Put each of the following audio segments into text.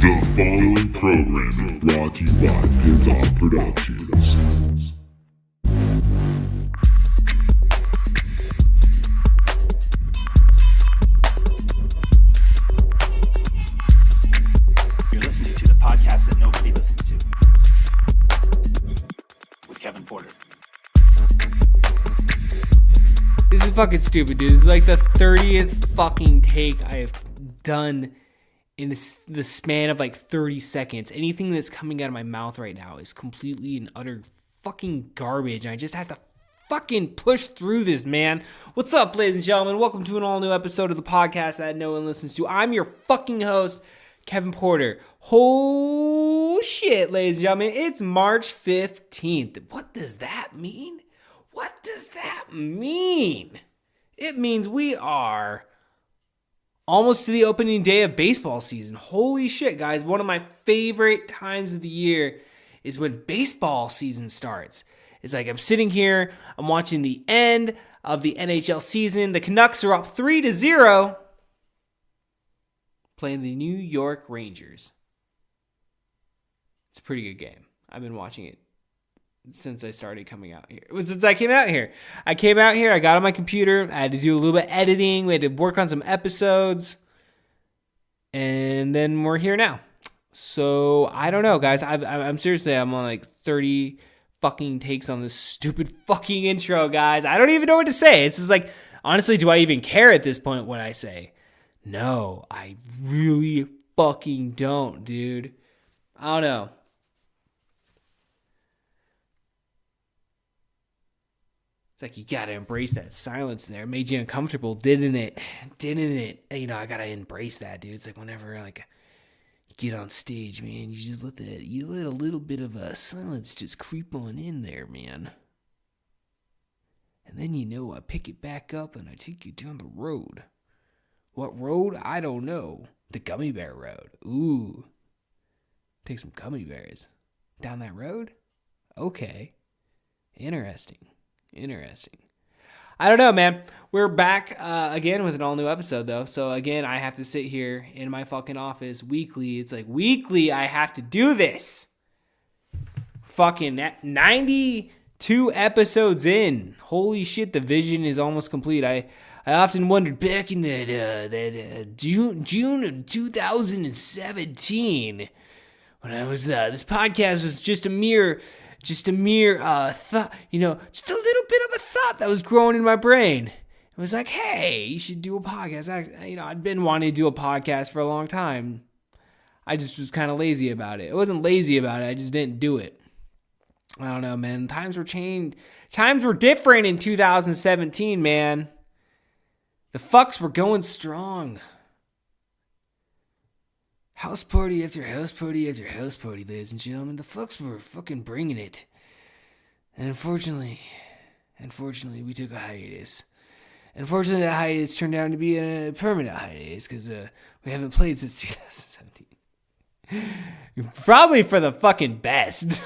The following program is brought to you by Pizza Productions. You're listening to the podcast that nobody listens to. With Kevin Porter. This is fucking stupid, dude. This is like the 30th fucking take I have done in the span of like 30 seconds. Anything that's coming out of my mouth right now is completely and utter fucking garbage. And I just have to fucking push through this, man. What's up, ladies and gentlemen? Welcome to an all-new episode of the podcast that no one listens to. I'm your fucking host, Kevin Porter. Oh shit, ladies and gentlemen. It's March 15th. What does that mean? What does that mean? It means we are almost to the opening day of baseball season. Holy shit, guys. One of my favorite times of the year is when baseball season starts. It's like I'm sitting here, I'm watching the end of the NHL season. The Canucks are up 3-0 playing the New York Rangers. It's a pretty good game. I've been watching it since I started coming out here. It was since I came out here. I got on my computer. I had to do a little bit of editing. We had to work on some episodes. And then we're here now. So, I don't know, guys. I'm seriously, I'm on like 30 fucking takes on this stupid fucking intro, guys. I don't even know what to say. It's just like, honestly, do I even care at this point what I say? No, I really fucking don't, dude. I don't know. It's like you gotta embrace that silence there. It made you uncomfortable, didn't it? Didn't it? You know, I gotta embrace that, dude. It's like whenever like you get on stage, man, you just let a little bit of a silence just creep on in there, man. And then I pick it back up and I take you down the road. What road? I don't know. The Gummy Bear Road. Ooh. Take some gummy bears. Down that road? Okay. Interesting. I don't know, man. We're back again with an all-new episode, though. So, again, I have to sit here in my fucking office weekly. It's like weekly I have to do this. Fucking 92 episodes in. Holy shit, the vision is almost complete. I often wondered back in that June of 2017 when I was this podcast was just a mere thought, just a little bit of a thought that was growing in my brain. It was like, hey, you should do a podcast. I'd been wanting to do a podcast for a long time. I just was kind of lazy about it. I wasn't lazy about it. I just didn't do it. I don't know, man. Times were changed. Times were different in 2017, man. The fucks were going strong. House party after house party after house party, ladies and gentlemen. The fucks were fucking bringing it. And unfortunately, we took a hiatus. Unfortunately, that hiatus turned out to be a permanent hiatus because we haven't played since 2017. Probably for the fucking best.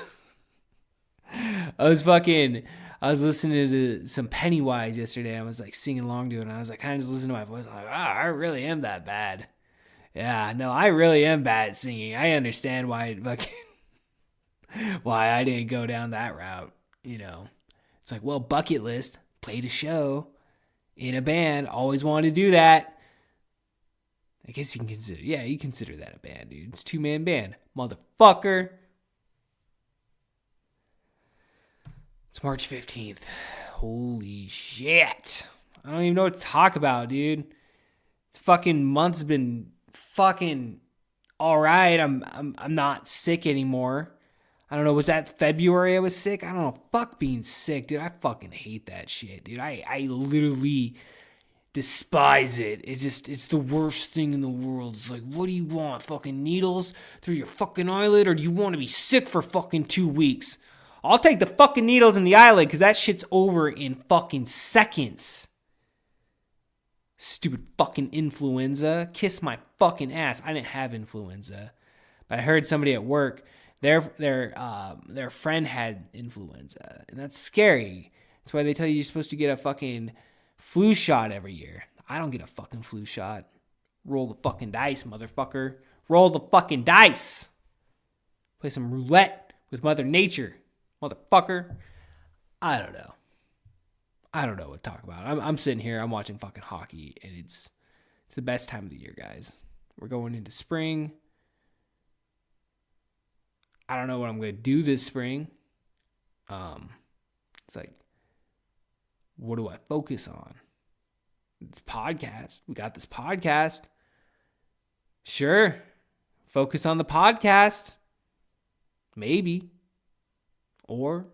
I was listening to some Pennywise yesterday. I was like singing along to it, and I was like kind of just listening to my voice. Like, I really am that bad. Yeah, no, I really am bad at singing. I understand why I didn't go down that route, It's like, well, bucket list, played a show in a band, always wanted to do that. I guess you consider that a band, dude. It's a 2-man band. Motherfucker. It's March 15th. Holy shit. I don't even know what to talk about, dude. This fucking month's been fucking all right. I'm not sick anymore. I don't know. Was that February I was sick? I don't know. Fuck being sick, dude. I fucking hate that shit, dude. I literally despise it. It's the worst thing in the world. It's like, what do you want? Fucking needles through your fucking eyelid, or do you want to be sick for fucking 2 weeks? I'll take the fucking needles in the eyelid because that shit's over in fucking seconds. Stupid fucking influenza. Kiss my fucking ass. I didn't have influenza. But I heard somebody at work, their friend had influenza. And that's scary. That's why they tell you you're supposed to get a fucking flu shot every year. I don't get a fucking flu shot. Roll the fucking dice, motherfucker. Roll the fucking dice. Play some roulette with Mother Nature. Motherfucker. I don't know. I don't know what to talk about. I'm sitting here, I'm watching fucking hockey, and it's the best time of the year, guys. We're going into spring. I don't know what I'm going to do this spring. It's like, what do I focus on? This podcast. We got this podcast. Sure. Focus on the podcast. Maybe. Or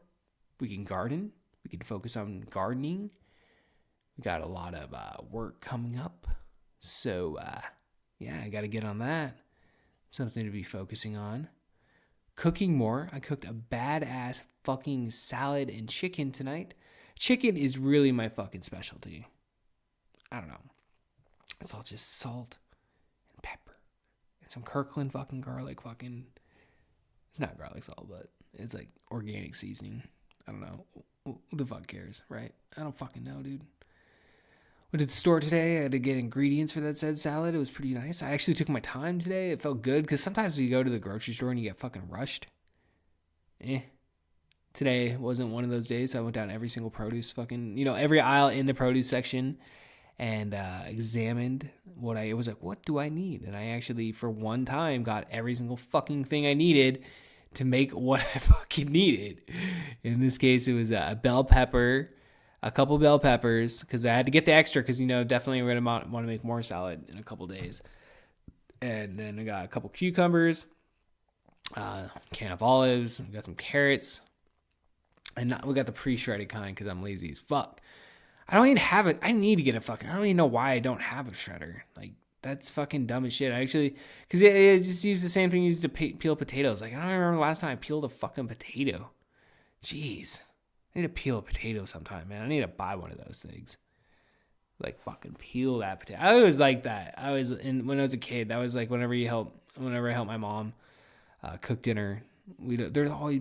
we can garden. We can focus on gardening. We got a lot of work coming up. So, yeah, I got to get on that. Something to be focusing on. Cooking more. I cooked a badass fucking salad and chicken tonight. Chicken is really my fucking specialty. I don't know. It's all just salt and pepper and some Kirkland fucking garlic fucking. It's not garlic salt, but it's like organic seasoning. I don't know. Who the fuck cares, right? I don't fucking know, dude. Went to the store today. I had to get ingredients for that said salad. It was pretty nice. I actually took my time today. It felt good because sometimes you go to the grocery store and you get fucking rushed. Today wasn't one of those days, so I went down every single produce fucking, every aisle in the produce section and examined it was like, what do I need? And I actually, for one time, got every single fucking thing I needed to make what I fucking needed. In this case, it was a bell pepper, a couple bell peppers, because I had to get the extra because, definitely we're going to want to make more salad in a couple days. And then I got a couple cucumbers, can of olives, we got some carrots, and we got the pre-shredded kind because I'm lazy as fuck. I don't even have it. I need to get I don't even know why I don't have a shredder. Like, that's fucking dumb as shit. I actually, because it just used the same thing used to peel potatoes. Like, I don't remember the last time I peeled a fucking potato. Jeez. I need to peel a potato sometime, man. I need to buy one of those things. Like, fucking peel that potato. I was like that. When I was a kid, that was like whenever I helped my mom cook dinner, you'd always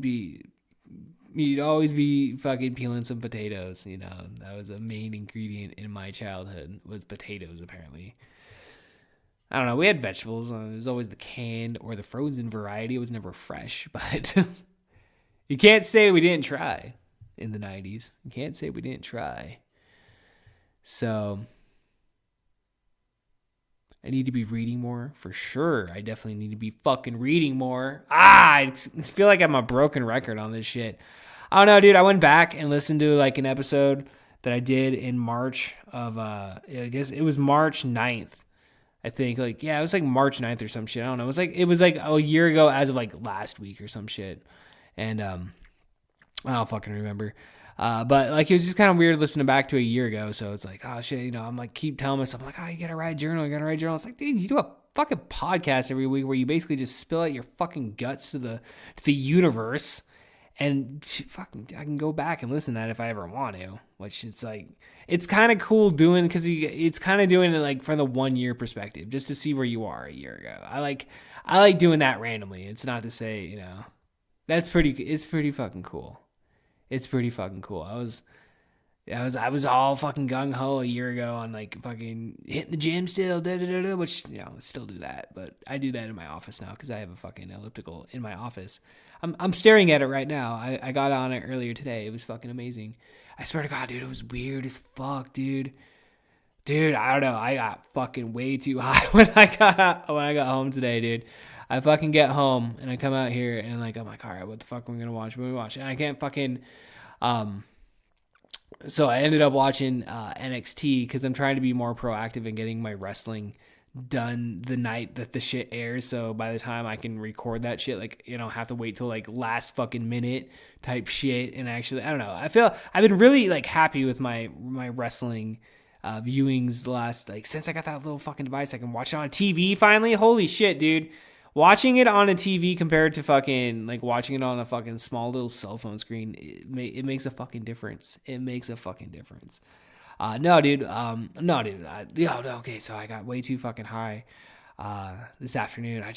be fucking peeling some potatoes, That was a main ingredient in my childhood, was potatoes, apparently. I don't know. We had vegetables. It was always the canned or the frozen variety. It was never fresh, but you can't say we didn't try in the 90s. You can't say we didn't try. So I need to be reading more for sure. I definitely need to be fucking reading more. I feel like I'm a broken record on this shit. I don't know, dude. I went back and listened to like an episode that I did in March of, I guess it was March 9th. I think it was like March 9th or some shit. I don't know. It was like a year ago as of like last week or some shit. And, I don't fucking remember. But like, it was just kind of weird listening back to a year ago. So it's like, oh shit, I'm like, keep telling myself, I'm like, oh, you gotta write a journal. It's like, dude, you do a fucking podcast every week where you basically just spill out your fucking guts to the universe. And fucking, I can go back and listen to that if I ever want to, which it's like, it's kind of cool doing, because it's kind of doing it like from the 1 year perspective, just to see where you are a year ago. I like doing that randomly. It's not to say, it's pretty fucking cool. It's pretty fucking cool. I was all fucking gung ho a year ago on like fucking hitting the gym still, which, I still do that, but I do that in my office now because I have a fucking elliptical in my office. I'm staring at it right now. I got on it earlier today. It was fucking amazing. I swear to God, dude, it was weird as fuck, dude. Dude, I don't know. I got fucking way too high when I got home today, dude. I fucking get home and I come out here and like, I'm like, all right, what the fuck am I gonna watch? What do we watch? And I can't fucking, so I ended up watching NXT because I'm trying to be more proactive in getting my wrestling done the night that the shit airs. So by the time I can record that shit, like, have to wait till like last fucking minute type shit. And actually, I don't know. I feel I've been really like happy with my wrestling viewings the last, like, since I got that little fucking device. I can watch it on TV finally. Holy shit, dude. Watching it on a TV compared to fucking, like, watching it on a fucking small little cell phone screen, it makes a fucking difference. It makes a fucking difference. No, dude. Okay, so I got way too fucking high this afternoon. I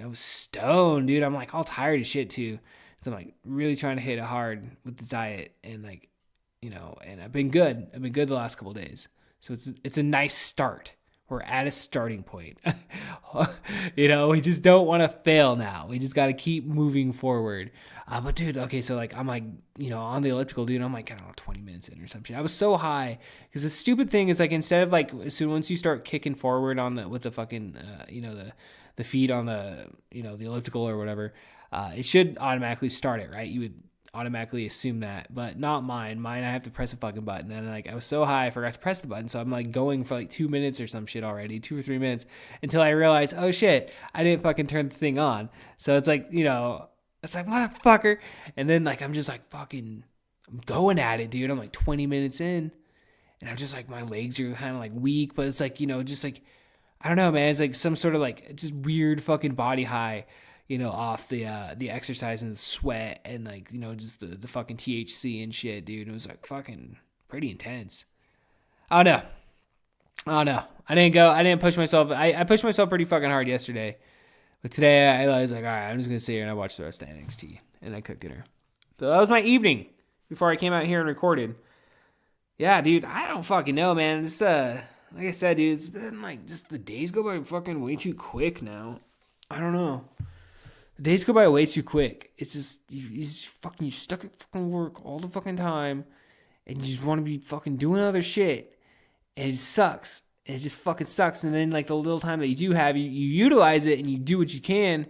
was stoned, dude. I'm, like, all tired as shit, too. So I'm, like, really trying to hit it hard with the diet and, like, and I've been good. I've been good the last couple of days. So it's a nice start. We're at a starting point. We just don't want to fail now. We just got to keep moving forward. But dude, okay, so like I'm like, on the elliptical, dude, I'm like, I don't know, 20 minutes in or some shit. I was so high because the stupid thing is like instead of like once you start kicking forward with the fucking the feet on the the elliptical or whatever, it should automatically start it, right? You would automatically assume that, but not mine. I have to press a fucking button, and like I was so high I forgot to press the button, so I'm like going for like 2 minutes or some shit already, 2 or 3 minutes, until I realize, oh shit, I didn't fucking turn the thing on. So it's like, it's like, motherfucker. And then like I'm just like fucking, I'm going at it, dude. I'm like 20 minutes in, and I'm just like, my legs are kind of like weak, but it's like, just like, I don't know, man. It's like some sort of like just weird fucking body high, off the exercise and the sweat and like, just the fucking THC and shit, dude. It was like fucking pretty intense. I don't know. I didn't push myself. I pushed myself pretty fucking hard yesterday. But today I was like, all right, I'm just going to sit here and I watch the rest of NXT and I cook dinner. So that was my evening before I came out here and recorded. Yeah, dude, I don't fucking know, man. It's, like I said, dude, it's been like just the days go by fucking way too quick now. I don't know. The days go by way too quick. It's just, you're stuck at fucking work all the fucking time, and you just want to be fucking doing other shit, and it sucks. And it just fucking sucks. And then, like, the little time that you do have, you utilize it, and you do what you can,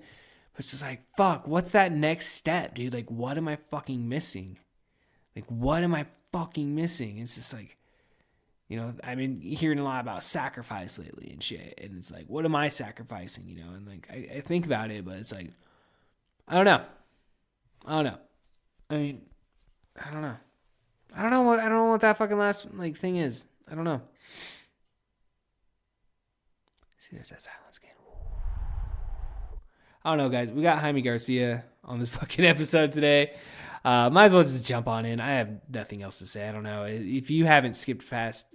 but it's just like, fuck, what's that next step, dude? Like, what am I fucking missing? Like, what am I fucking missing? It's just like, I've been hearing a lot about sacrifice lately and shit, and it's like, what am I sacrificing, And, like, I think about it, but it's like, I don't know. I mean, I don't know. I don't know what that fucking last like thing is. I don't know. See, there's that silence again. I don't know, guys. We got Jamie Garcia on this fucking episode today. Might as well just jump on in. I have nothing else to say. I don't know. If you haven't skipped past,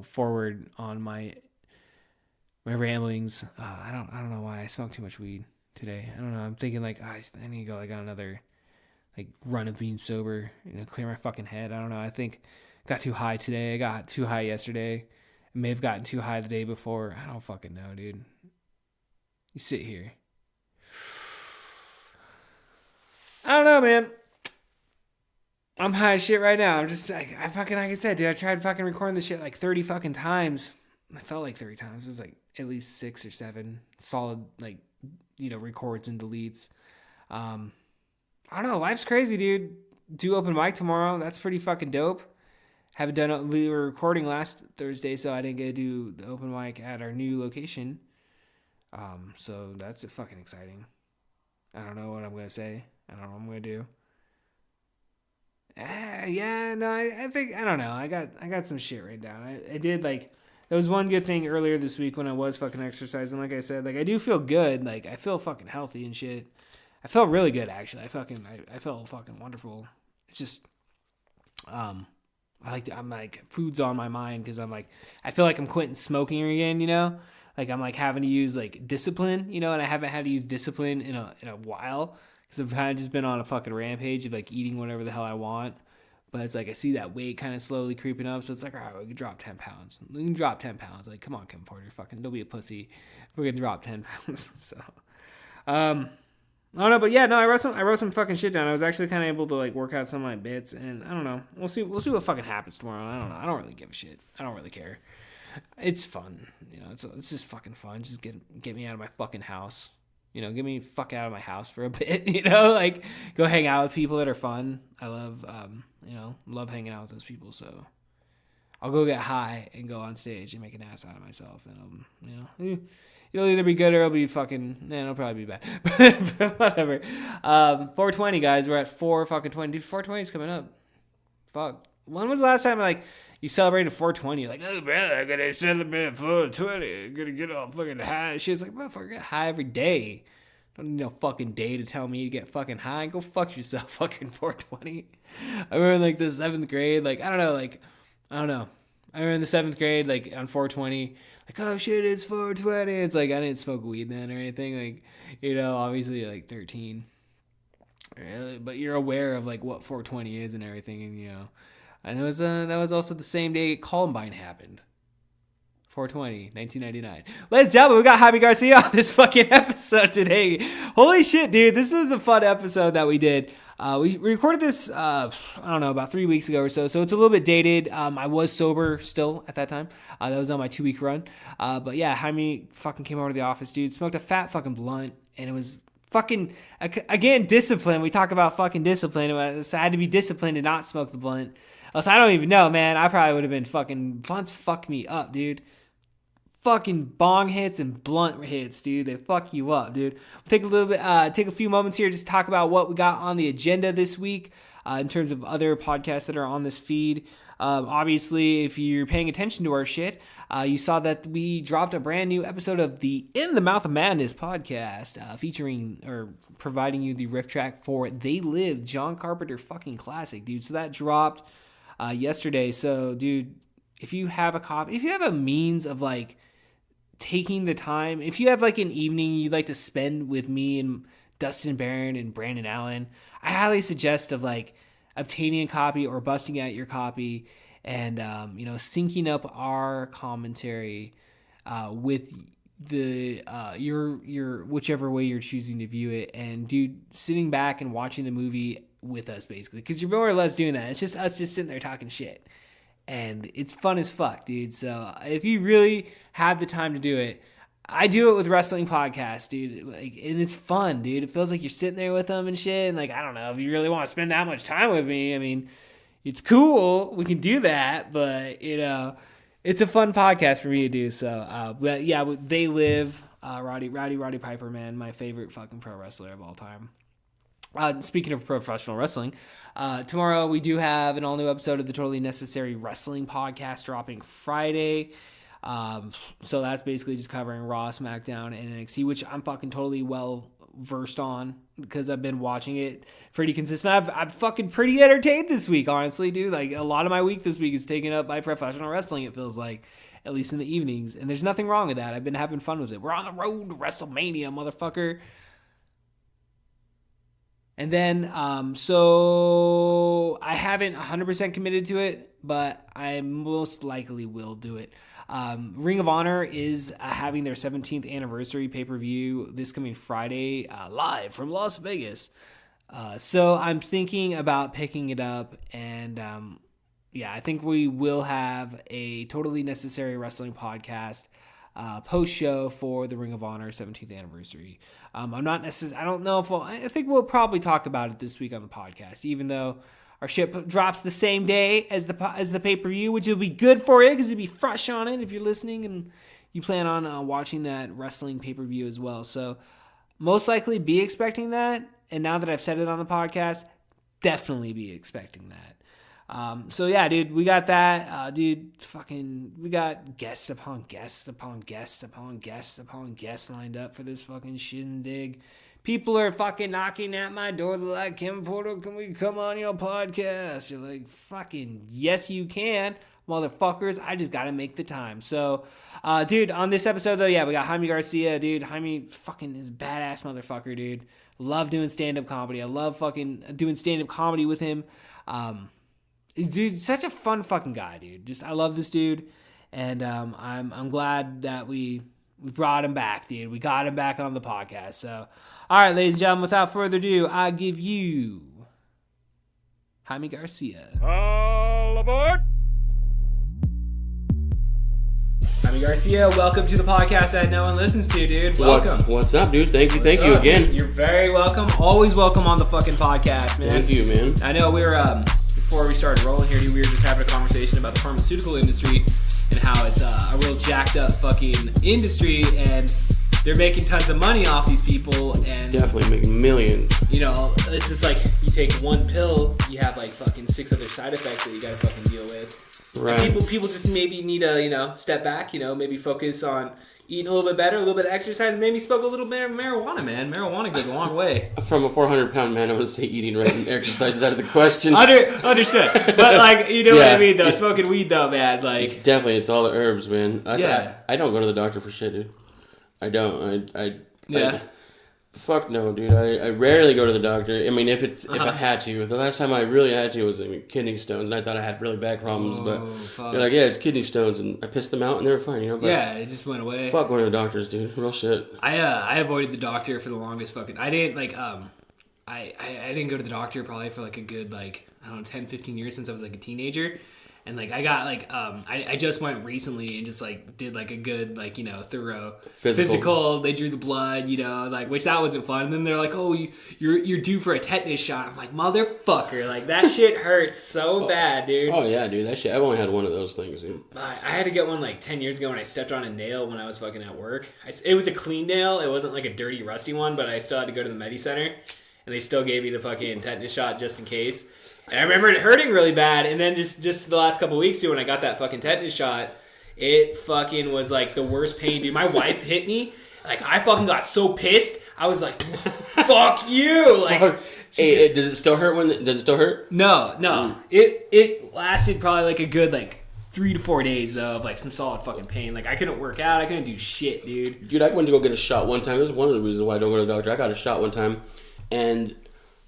forward on my ramblings, I don't know why I smoked too much weed today. I don't know. I'm thinking like, I need to go like on another like run of being sober, clear my fucking head. I don't know. I think I got too high today. I got too high yesterday. I may have gotten too high the day before. I don't fucking know, dude. You sit here. I don't know, man. I'm high as shit right now. I'm just like I said, dude, I tried fucking recording this shit like 30 fucking times. I felt like 30 times. It was like at least 6 or 7 solid like records and deletes. I don't know. Life's crazy, dude. Do open mic tomorrow. That's pretty fucking dope. Haven't done it. We were recording last Thursday, so I didn't get to do the open mic at our new location. So that's fucking exciting. I don't know what I'm gonna say. I don't know what I'm gonna do. Yeah, no, I think I don't know. I got some shit written down. I did like. There was one good thing earlier this week when I was fucking exercising. Like I said, like I do feel good. Like I feel fucking healthy and shit. I felt really good actually. I felt fucking wonderful. It's just, I'm like food's on my mind because I'm like I feel like I'm quitting smoking again. Like I'm like having to use like discipline. And I haven't had to use discipline in a while because I've kind of just been on a fucking rampage of like eating whatever the hell I want. But it's like I see that weight kind of slowly creeping up, so it's like, all right, we can drop 10 pounds. We can drop 10 pounds. Like, come on, Kevin Porter, fucking don't be a pussy. We're gonna drop 10 pounds. So, I don't know, but yeah, no, I wrote some fucking shit down. I was actually kind of able to like work out some of my bits, and I don't know. We'll see what fucking happens tomorrow. I don't know. I don't really give a shit. I don't really care. It's fun, It's just fucking fun. Just get me out of my fucking house. Get me fuck out of my house for a bit, like go hang out with people that are fun. I love, love hanging out with those people. So I'll go get high and go on stage and make an ass out of myself. And, it'll either be good or it'll be fucking, it'll probably be bad, but whatever. 420 guys, we're at 4:20. Dude, 420 is coming up. Fuck. When was the last time you celebrated 420? You're like, oh, brother, I gotta celebrate 420. I'm gonna get all fucking high. She's like, motherfucker, get high every day. Don't need no fucking day to tell me to get fucking high. Go fuck yourself, fucking 420. I remember, like, the 7th grade, like, I don't know. I remember in the 7th grade, like, on 420, like, oh, shit, it's 420. It's like, I didn't smoke weed then or anything. Like, obviously, like, 13. But you're aware of, like, what 420 is and everything, and, and that was also the same day Columbine happened. 420, 1999. Ladies and gentlemen, we got Jamie Garcia on this fucking episode today. Holy shit, dude. This was a fun episode that we did. We recorded this, I don't know, about 3 weeks ago or so. So it's a little bit dated. I was sober still at that time. That was on my 2-week run. But yeah, Jaime fucking came over to the office, dude. Smoked a fat fucking blunt. And it was fucking, again, discipline. We talk about fucking discipline. I had to be disciplined to not smoke the blunt. Else I don't even know, man. I probably would have been fucking, blunts fuck me up, dude. Fucking bong hits and blunt hits, dude. They fuck you up, dude. We'll take a few moments here just to talk about what we got on the agenda this week in terms of other podcasts that are on this feed. Obviously, if you're paying attention to our shit, you saw that we dropped a brand new episode of the In the Mouth of Madness podcast, featuring or providing you the riff track for They Live, John Carpenter fucking classic, dude. So that dropped yesterday. So, dude, if you have a copy, if you have a means of like taking the time, if you have like an evening you'd like to spend with me and Dustin Barron and Brandon Allen, I highly suggest of like obtaining a copy or busting out your copy and syncing up our commentary with the your whichever way you're choosing to view it, and dude, sitting back and watching the movie with us basically, because you're more or less doing that. It's just us just sitting there talking shit. And it's fun as fuck, dude. So if you really have the time to do it, I do it with wrestling podcasts, dude. Like, and it's fun, dude. It feels like you're sitting there with them and shit. And like, I don't know if you really want to spend that much time with me. I mean, it's cool. We can do that, but it's a fun podcast for me to do. So, but yeah, They Live. Roddy Piper, man, my favorite fucking pro wrestler of all time. Speaking of professional wrestling, tomorrow we do have an all-new episode of the Totally Necessary Wrestling podcast dropping Friday. So that's basically just covering Raw, SmackDown, and NXT, which I'm fucking totally well-versed on because I've been watching it pretty consistent. I'm fucking pretty entertained this week, honestly, dude. Like, a lot of my week this week is taken up by professional wrestling, it feels like, at least in the evenings. And there's nothing wrong with that. I've been having fun with it. We're on the road to WrestleMania, motherfucker. And then, so I haven't 100% committed to it, but I most likely will do it. Ring of Honor is having their 17th anniversary pay-per-view this coming Friday, live from Las Vegas. So I'm thinking about picking it up, and I think we will have a Totally Necessary Wrestling podcast post-show for the Ring of Honor 17th anniversary. I'm not necessarily, I don't know if I think we'll probably talk about it this week on the podcast, even though our shit drops the same day as the pay-per-view, which will be good for you because you'll be fresh on it if you're listening and you plan on watching that wrestling pay-per-view as well. So most likely be expecting that. And now that I've said it on the podcast, definitely be expecting that. So yeah, dude, we got that, dude, we got guests upon guests upon guests upon guests upon guests lined up for this fucking shindig. People are fucking knocking at my door. They're like, Kevin Porter, can we come on your podcast? You're like, fucking yes, you can, motherfuckers. I just got to make the time. So, dude, on this episode though, yeah, we got Jamie Garcia, dude. Jamie fucking is badass motherfucker, dude. Love doing stand-up comedy. I love fucking doing stand-up comedy with him. Dude, such a fun fucking guy, dude. Just, I love this dude, and I'm glad that we brought him back, dude. We got him back on the podcast. So, all right, ladies and gentlemen, without further ado, I give you Jamie Garcia. All aboard! Jamie Garcia, welcome to the podcast that no one listens to, dude. Welcome. What's up, dude? Thank you again. Dude? You're very welcome. Always welcome on the fucking podcast, man. Thank you, man. I know we were before we started rolling here, we were just having a conversation about the pharmaceutical industry and how it's a real jacked up fucking industry, and they're making tons of money off these people, and definitely making millions. You know, it's just like you take one pill, you have like fucking 6 other side effects that you gotta fucking deal with. Right. And people just maybe need to, step back, maybe focus on eating a little bit better, a little bit of exercise, maybe smoke a little bit of marijuana, man. Marijuana goes a long way. From a 400-pound man, I would say eating right and exercise is out of the question. Understood. But, like, you know what I mean, though. Smoking weed, though, man. Like, definitely, it's all the herbs, man. Yeah. I don't go to the doctor for shit, dude. I don't. Fuck no, dude. I rarely go to the doctor. I mean, if I had to. The last time I really had to was kidney stones, and I thought I had really bad problems. But they're like, yeah, it's kidney stones, and I pissed them out, and they were fine, you know. But yeah, it just went away. Fuck going to the doctors, dude. Real shit. I avoided the doctor for the longest fucking. I didn't like I didn't go to the doctor probably for like a good like I don't know 10, 15 years since I was like a teenager. And, like, I got, like, I just went recently and just, like, did, like, a good, like, you know, thorough physical. They drew the blood, you know, like, which that wasn't fun. And then they're like, oh, you're due for a tetanus shot. I'm like, motherfucker. Like, that shit hurts so bad, dude. Oh, yeah, dude. That shit. I've only had one of those things, dude. I had to get one, like, 10 years ago when I stepped on a nail when I was fucking at work. It was a clean nail. It wasn't, like, a dirty, rusty one, but I still had to go to the Medi Center. And they still gave me the fucking tetanus shot just in case. And I remember it hurting really bad, and then just the last couple of weeks, dude, when I got that fucking tetanus shot, it fucking was, like, the worst pain, dude. My wife hit me. Like, I fucking got so pissed. I was like, fuck you. Like, hey, does it still hurt Does it still hurt? No. It lasted probably, like, a good, like, 3 to 4 days, though, of, like, some solid fucking pain. Like, I couldn't work out. I couldn't do shit, dude. Dude, I went to go get a shot one time. This is one of the reasons why I don't go to the doctor. I got a shot one time, and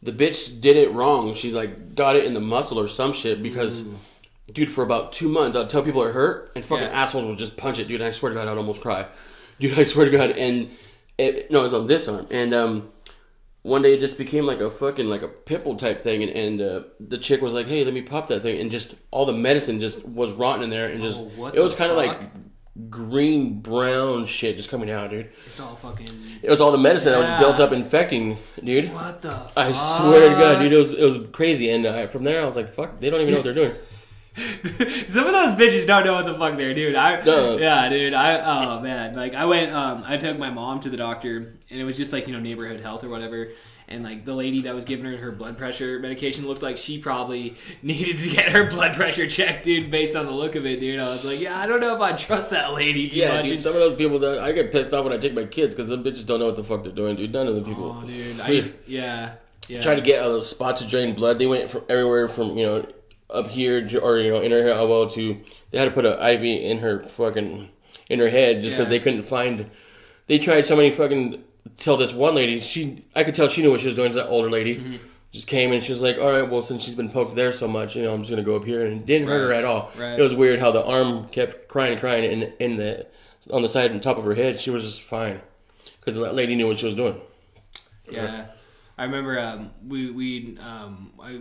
the bitch did it wrong. She, like, got it in the muscle or some shit because, dude, for about 2 months, I'd tell people it hurt, and fucking assholes would just punch it, dude. And I swear to God, I'd almost cry. Dude, I swear to God. And, it was on this arm. And one day it just became like a fucking, like a pimple type thing. And the chick was like, hey, let me pop that thing. And just all the medicine just was rotten in there. And just, it was kind of like green brown shit just coming out, dude. It's all fucking. It was all the medicine that was built up infecting, dude. What the fuck? I swear to God, dude, it was crazy. And from there, I was like, fuck, they don't even know what they're doing. Some of those bitches don't know what the fuck they're doing. No. Yeah, dude. Oh man, like I went. I took my mom to the doctor, and it was just like neighborhood health or whatever. And, like, the lady that was giving her blood pressure medication looked like she probably needed to get her blood pressure checked, dude, based on the look of it, dude. I was like, yeah, I don't know if I trust that lady too much. Dude, some of those people, I get pissed off when I take my kids because them bitches don't know what the fuck they're doing, dude. None of the people. Oh, dude. Yeah. Try to get a spot to drain blood. They went from everywhere from, up here or, in her elbow to, they had to put an IV in her fucking, in her head just because they couldn't find, they tried so many fucking... Till this one lady, I could tell she knew what she was doing. That older lady just came and she was like, all right, well, since she's been poked there so much, I'm just going to go up here. And it didn't hurt her at all. Right. It was weird how the arm kept crying and on the side and top of her head. She was just fine. Because that lady knew what she was doing. Yeah. I remember we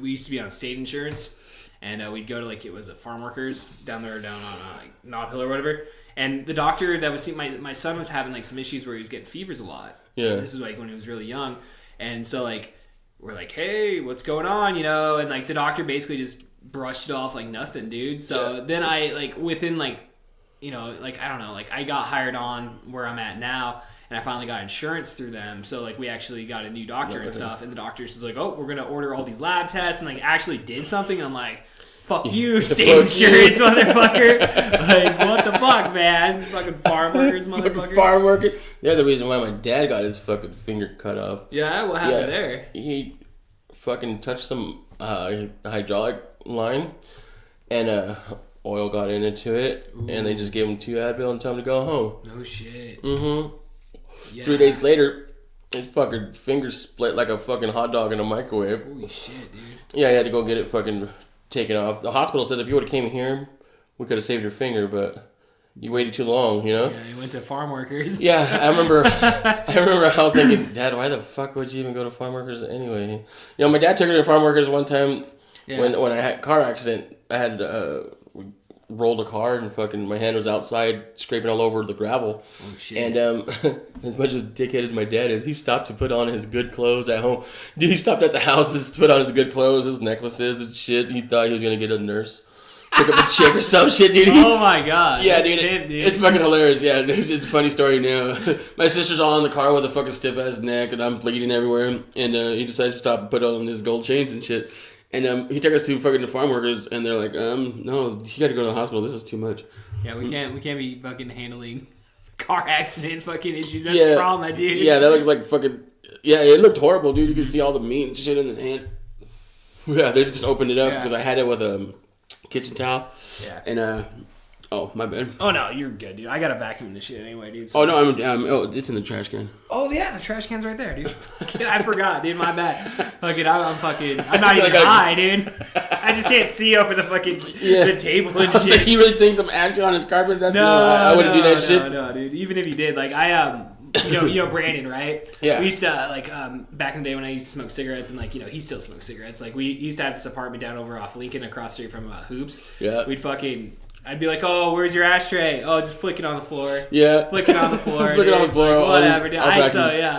used to be on state insurance. And we'd go to, like, it was at Farm Workers down on, like, Nob Hill or whatever. And the doctor that was seeing my son was having, like, some issues where he was getting fevers a lot. Yeah. This is, like, when he was really young. And so, like, we're like, hey, what's going on, And, like, the doctor basically just brushed it off like nothing, dude. So then I, like, within, like, like, I don't know, like, I got hired on where I'm at now. And I finally got insurance through them. So, like, we actually got a new doctor and stuff. And the doctor's just like, oh, we're going to order all these lab tests. And, like, actually did something. And I'm like... Fuck you, state insurance, motherfucker. Like, what the fuck, man? Fucking farm workers, motherfuckers. Farm worker. They're the reason why my dad got his fucking finger cut off. Yeah, what happened there? He fucking touched some hydraulic line, and oil got into it, and they just gave him 2 Advil and told him to go home. No shit. Mm-hmm. Yeah. 3 days later, his fucking fingers split like a fucking hot dog in a microwave. Holy shit, dude. Yeah, he had to go get it fucking... taken off. The hospital said if you would have came here, we could have saved your finger, but you waited too long, Yeah, you went to Farm Workers. Yeah, I remember I was thinking, Dad, why the fuck would you even go to Farm Workers anyway? My dad took her to Farm Workers one time when I had a car accident. I had rolled a car and fucking my hand was outside scraping all over the gravel. Oh shit. And as much of a dickhead as my dad is, he stopped to put on his good clothes at home. Dude, he stopped at the house to put on his good clothes, his necklaces and shit. He thought he was gonna get a nurse. Pick up a chick or some shit, dude. Oh my god. Yeah, dude, it's fucking hilarious. Yeah, it's a funny story now. My sister's all in the car with a fucking stiff ass neck and I'm bleeding everywhere. And he decides to stop and put on his gold chains and shit. And he took us to fucking the Farm Workers, and they're like, no, you got to go to the hospital. This is too much. Yeah, we can't be fucking handling car accident fucking issues. That's trauma, dude. Yeah, that looks like fucking. Yeah, it looked horrible, dude. You could see all the meat and shit in the hand. Yeah, they just opened it up because I had it with a kitchen towel. Yeah. And Oh, my bad. Oh no, you're good, dude. I gotta vacuum this shit anyway, dude. So. Oh no, it's in the trash can. Oh yeah, the trash can's right there, dude. I forgot, dude. My bad. Fucking, I'm not even high, dude. I just can't see over the fucking the table and shit. He really thinks I'm acting on his carpet. That's I wouldn't do that shit. No, dude. Even if you did, like you know Brandon, right? Yeah. We used to back in the day when I used to smoke cigarettes, and he still smokes cigarettes. Like we used to have this apartment down over off Lincoln, across the street from Hoops. Yeah. I'd be like, oh, where's your ashtray? Oh, just flick it on the floor. Yeah. Flick it on the floor. Flick it on the floor. Like, whatever, dude. I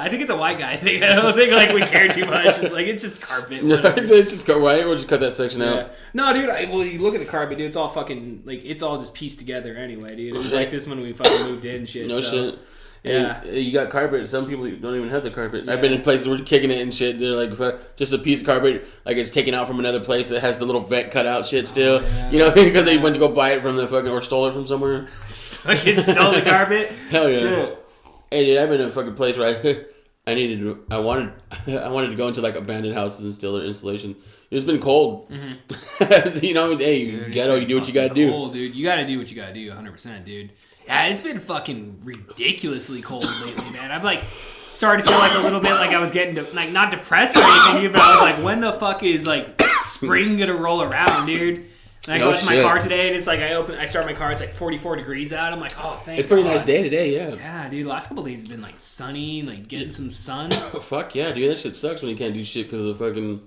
think it's a white guy thing. I don't think we care too much. It's just carpet. No, it's just right. We'll just cut that section out. No, dude. You look at the carpet, dude. It's all fucking it's all just pieced together anyway, dude. It was like this when we fucking moved in and shit. No shit. Yeah, you got carpet. Some people don't even have the carpet. Yeah. I've been in places where we're kicking it and shit. They're like, just a piece of carpet, like it's taken out from another place. It has the little vent cut out shit still. Because they went to go buy it from the fucking, or stole it from somewhere. Stole the carpet? Hell yeah. Shit. Hey, dude, I've been in a fucking place where I wanted to go into like abandoned houses and steal their insulation. It's been cold. Mm-hmm. Hey, dude, ghetto, you do what you gotta do. Dude. You gotta do what you gotta do, 100%, dude. Yeah, it's been fucking ridiculously cold lately, man. I'm started to feel like a little bit like I was getting not depressed or anything, but I was like, when the fuck is spring gonna roll around, dude? And I go to my car today, and it's like I start my car. It's like 44 degrees out. I'm like, oh, thank God. It's a pretty nice day today, yeah. Yeah, dude. The last couple of days have been sunny, getting some sun. Fuck yeah, dude. That shit sucks when you can't do shit because of the fucking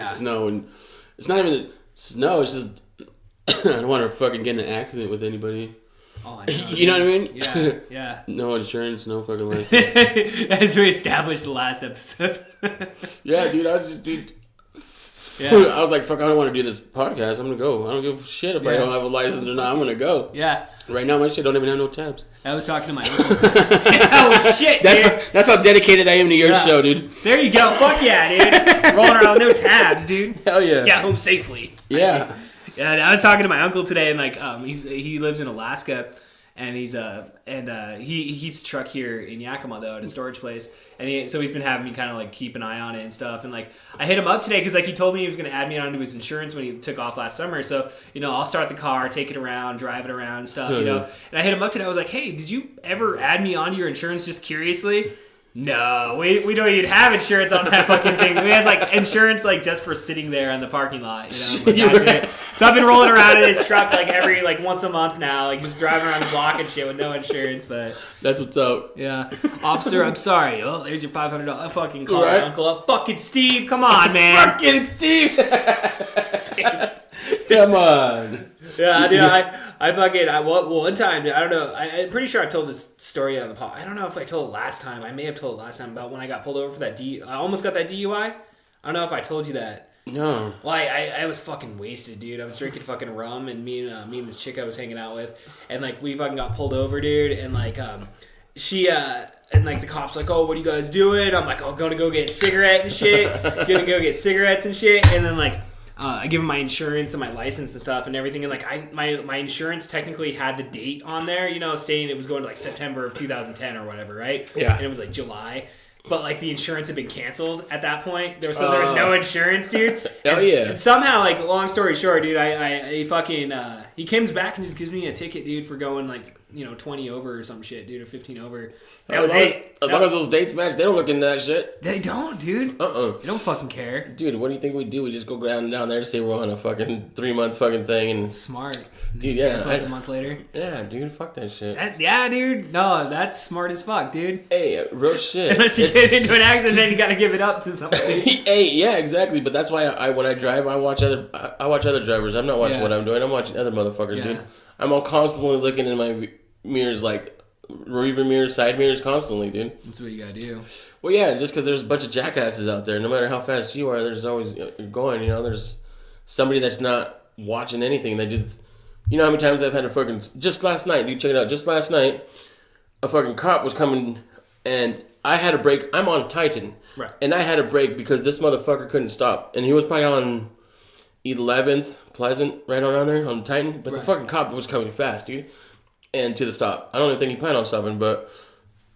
snow. And it's not even snow. It's just I don't want to fucking get in an accident with anybody. Oh, I know. You know what I mean? Yeah, yeah. No insurance, no fucking license. As we established the last episode. Yeah, dude. I was like, fuck, I don't want to do this podcast. I'm going to go. I don't give a shit if I don't have a license or not. I'm going to go. Yeah. Right now, my shit don't even have no tabs. I was talking to my uncle today. Oh, shit, that's how dedicated I am to your show, dude. There you go. Fuck yeah, dude. Rolling around with no tabs, dude. Hell yeah. Get home safely. Yeah. Yeah, I was talking to my uncle today, and he lives in Alaska, and he keeps a truck here in Yakima though at a storage place, and so he's been having me kind of keep an eye on it and stuff, and I hit him up today because he told me he was going to add me onto his insurance when he took off last summer, so I'll start the car, take it around, drive it around and stuff, and I hit him up today. I was like, hey, did you ever add me onto your insurance just curiously? No, we don't even have insurance on that fucking thing. We have insurance just for sitting there in the parking lot, That's it. So I've been rolling around in his truck every once a month now, just driving around the block and shit with no insurance. But that's what's up. Yeah, officer, I'm sorry. Oh, there's your $500. Fucking call my uncle up. Fucking Steve, come on, man. Fucking Steve. Come on. Yeah, dude, one time, I don't know, I'm pretty sure I've told this story on the pod. I don't know if I told it last time. I may have told it last time about when I got pulled over for that I almost got that DUI. I don't know if I told you that. No. Well, I was fucking wasted, dude. I was drinking fucking rum, and me and this chick I was hanging out with, and we fucking got pulled over, dude, and she and the cops oh, what are you guys doing? I'm oh, gonna go get a cigarette and shit. Gonna go get cigarettes and shit, and then I give him my insurance and my license and stuff and everything, and my insurance technically had the date on there, stating it was going to September of 2010 or whatever, right? Yeah. And it was July, but the insurance had been canceled at that point. There was no insurance, dude. Hell yeah. And somehow, long story short, dude, I fucking he comes back and just gives me a ticket, dude, for going 20 over or some shit, dude, or 15 over. As long as those dates match, they don't look into that shit. They don't, dude. They don't fucking care. Dude, what do you think we do? We just go down there to say we're on a fucking 3-month fucking thing and smart. Dude, yeah. A month later. Yeah, dude, fuck that shit. Yeah, dude. No, that's smart as fuck, dude. Hey, real shit. Unless you get into an accident, then you gotta give it up to somebody. Hey, yeah, exactly. But that's why when I drive, I watch other drivers. I'm not watching what I'm doing. I'm watching other motherfuckers, dude. I'm all constantly looking in my mirrors, rearview mirrors, side mirrors, constantly, dude. That's what you gotta do. Well, yeah, just because there's a bunch of jackasses out there. No matter how fast you are, there's always going. There's somebody that's not watching anything. They just, how many times I've had a fucking just last night, dude. Check it out. Just last night, a fucking cop was coming, and I had a brake. I'm on Titan, right? And I had a brake because this motherfucker couldn't stop, and he was probably on 11th Pleasant, right around there on Titan. But the fucking cop was coming fast, dude. And to the stop. I don't even think he planned on stopping, but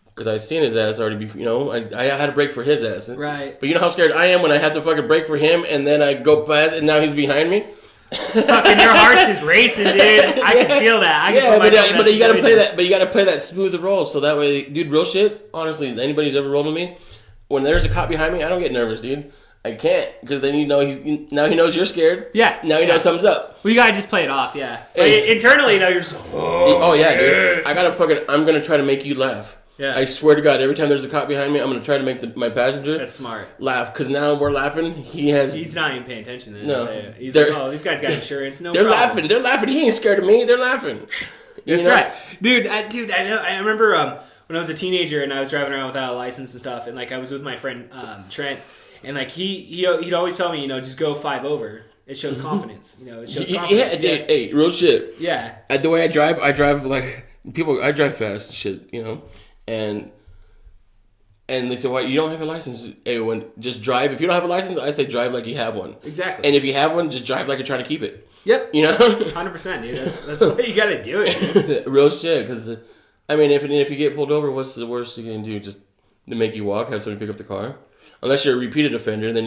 because I seen his ass already before, I had to brake for his ass. Right. But you know how scared I am when I have to fucking brake for him and then I go past and now he's behind me? fucking your heart's just racing, dude. I can feel that. I can Yeah, put myself in but that you gotta play situation. that. But you gotta play that smooth roll, so that way, dude. Real shit. Honestly, anybody who's ever rolled with me, when there's a cop behind me, I don't get nervous, dude. I can't, because then you know he knows you're scared. Yeah. Now he knows something's up. Well, you gotta just play it off, yeah. Hey. Like, internally, you're just like, Oh yeah, dude. I'm gonna try to make you laugh. Yeah. I swear to God, every time there's a cop behind me, I'm gonna try to make my passenger that's smart. laugh, because now we're laughing. He's not even paying attention then. No. He's They're- like, oh, these guys got insurance. No They're problem. laughing. They're laughing. He ain't scared of me. They're laughing. That's right, dude. I know. I remember when I was a teenager and I was driving around without a license and stuff, and like I was with my friend Trent, and like he'd always tell me, you know, just go 5 over. It shows confidence. You know, it shows confidence. Yeah, hey, real shit. Yeah. The way I drive like people. I drive fast, and shit, you know, and they say, "Why you don't have a license?" Hey, just drive. If you don't have a license, I say drive like you have one. Exactly. And if you have one, just drive like you're trying to keep it. Yep. You know, 100%, dude. That's the way you gotta do it, dude. real shit. Because I mean, if you get pulled over, what's the worst you can do? Just to make you walk, have somebody pick up the car. Unless you're a repeated offender, then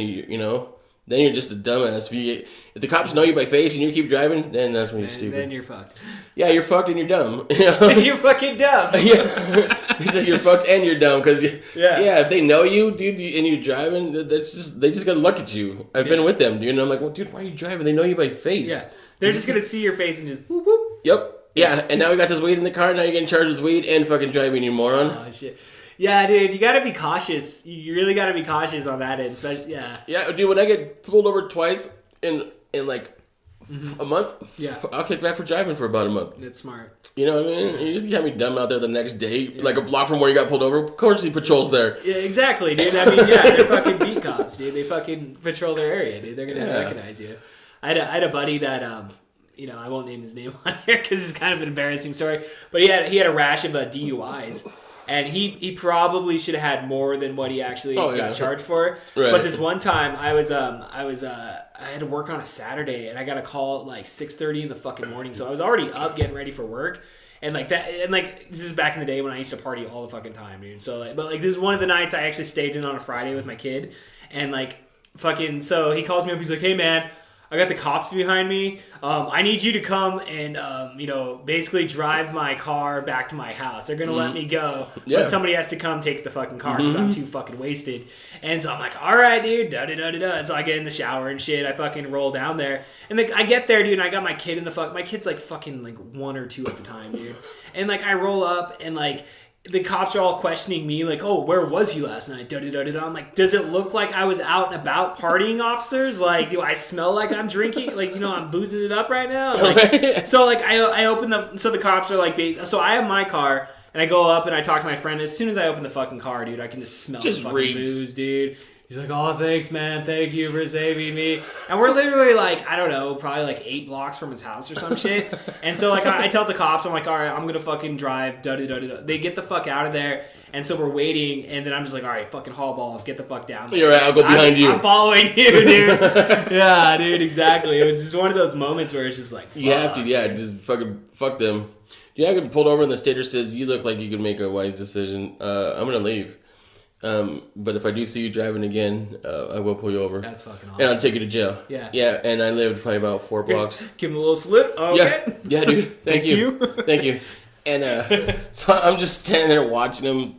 then you're just a dumbass. If the cops know you by face and you keep driving, then that's when you're stupid. Then you're fucked. Yeah, you're fucked and you're dumb. You're fucking dumb. Yeah, he said you're fucked and you're dumb because if they know you, dude, and you're driving, they just gotta look at you. I've been with them, dude, and I'm like, well, dude, why are you driving? They know you by face. Yeah, they're just gonna see your face and just whoop whoop. Yep. Yeah, and now we got this weed in the car. Now you're getting charged with weed and fucking driving, you moron. Oh shit. Yeah, dude, you gotta be cautious. You really gotta be cautious on that end, especially. Yeah. Yeah, dude, when I get pulled over twice in like a month, Yeah. I'll kick back for driving for about a month. That's smart. You know what I mean? You just got me dumb out there the next day, like a block from where you got pulled over. Of course, he patrols there. Yeah, exactly, dude. I mean, yeah, they're fucking beat cops, dude. They fucking patrol their area, dude. They're gonna recognize you. I had a buddy that you know, I won't name his name on here because it's kind of an embarrassing story. But he had a rash of DUIs, and he probably should have had more than what he actually got charged for. Right. But this one time, I had to work on a Saturday, and I got a call at like 6:30 in the fucking morning. So I was already up getting ready for work. And like that, and like this is back in the day when I used to party all the fucking time, dude. So like, but like this is one of the nights I actually stayed in on a Friday with my kid, and like fucking. So he calls me up. He's like, "Hey man, I got the cops behind me. I need you to come and you know, basically drive my car back to my house. They're gonna let me go, but somebody has to come take the fucking car because I'm too fucking wasted." And so I'm like, "All right, dude." Da da da da da. So I get in the shower and shit. I fucking roll down there, and like I get there, dude. And I got my kid in the My kid's like fucking like 1 or 2 at the time, dude. And like I roll up and like. The cops are all questioning me, like, "Oh, where was you last night?" Da-da-da-da-da. I'm like, "Does it look like I was out and about partying, officers? Like, do I smell like I'm drinking? Like, you know, I'm boozing it up right now?" Like, so, like, I open so the cops are like, so I have my car, and I go up and I talk to my friend. As soon as I open the fucking car, dude, I can just smell the fucking booze, dude. He's like, "Oh, thanks, man. Thank you for saving me." And we're literally like, I don't know, probably like 8 blocks from his house or some shit. And so like I tell the cops, I'm like, "All right, I'm gonna fucking drive." Da-da-da-da-da. They get the fuck out of there, and so we're waiting. And then I'm just like, "All right, fucking haul balls, get the fuck down." You're right. I'll go behind you. I'm following you, dude. Yeah, dude, exactly. It was just one of those moments where it's just like, fuck, You have to, just fucking fuck them. Yeah, I get pulled over and the stater says, "You look like you could make a wise decision. I'm gonna leave. But if I do see you driving again, I will pull you over. That's fucking awesome. And I'll take you to jail." Yeah. Yeah, and I lived probably about 4 blocks. Give him a little salute. Okay. Yeah, dude. Thank you. Thank you. And so I'm just standing there watching him,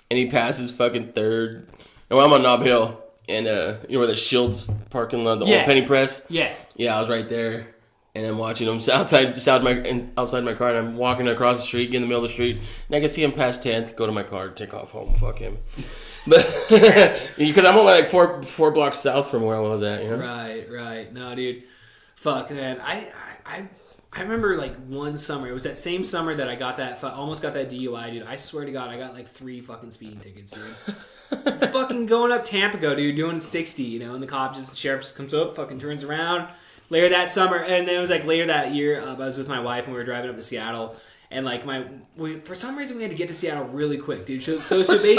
and he passes fucking third. And I'm on Nob Hill, and you know where the Shields parking lot, the old Penny Press? Yeah. Yeah, I was right there. And I'm watching him outside my car, and I'm walking across the street, get in the middle of the street, and I can see him pass 10th, go to my car, take off home, fuck him. But because I'm only like four blocks south from where I was at, you know? Right. No, dude. Fuck, man. I remember like one summer. It was that same summer that I got almost got that DUI, dude. I swear to God, I got like 3 fucking speeding tickets, dude. Fucking going up Tampico, dude, doing 60, you know, and the sheriff just comes up, fucking turns around. Later that summer, and then it was like later that year, I was with my wife and we were driving up to Seattle, and like for some reason we had to get to Seattle really quick, dude. So basically,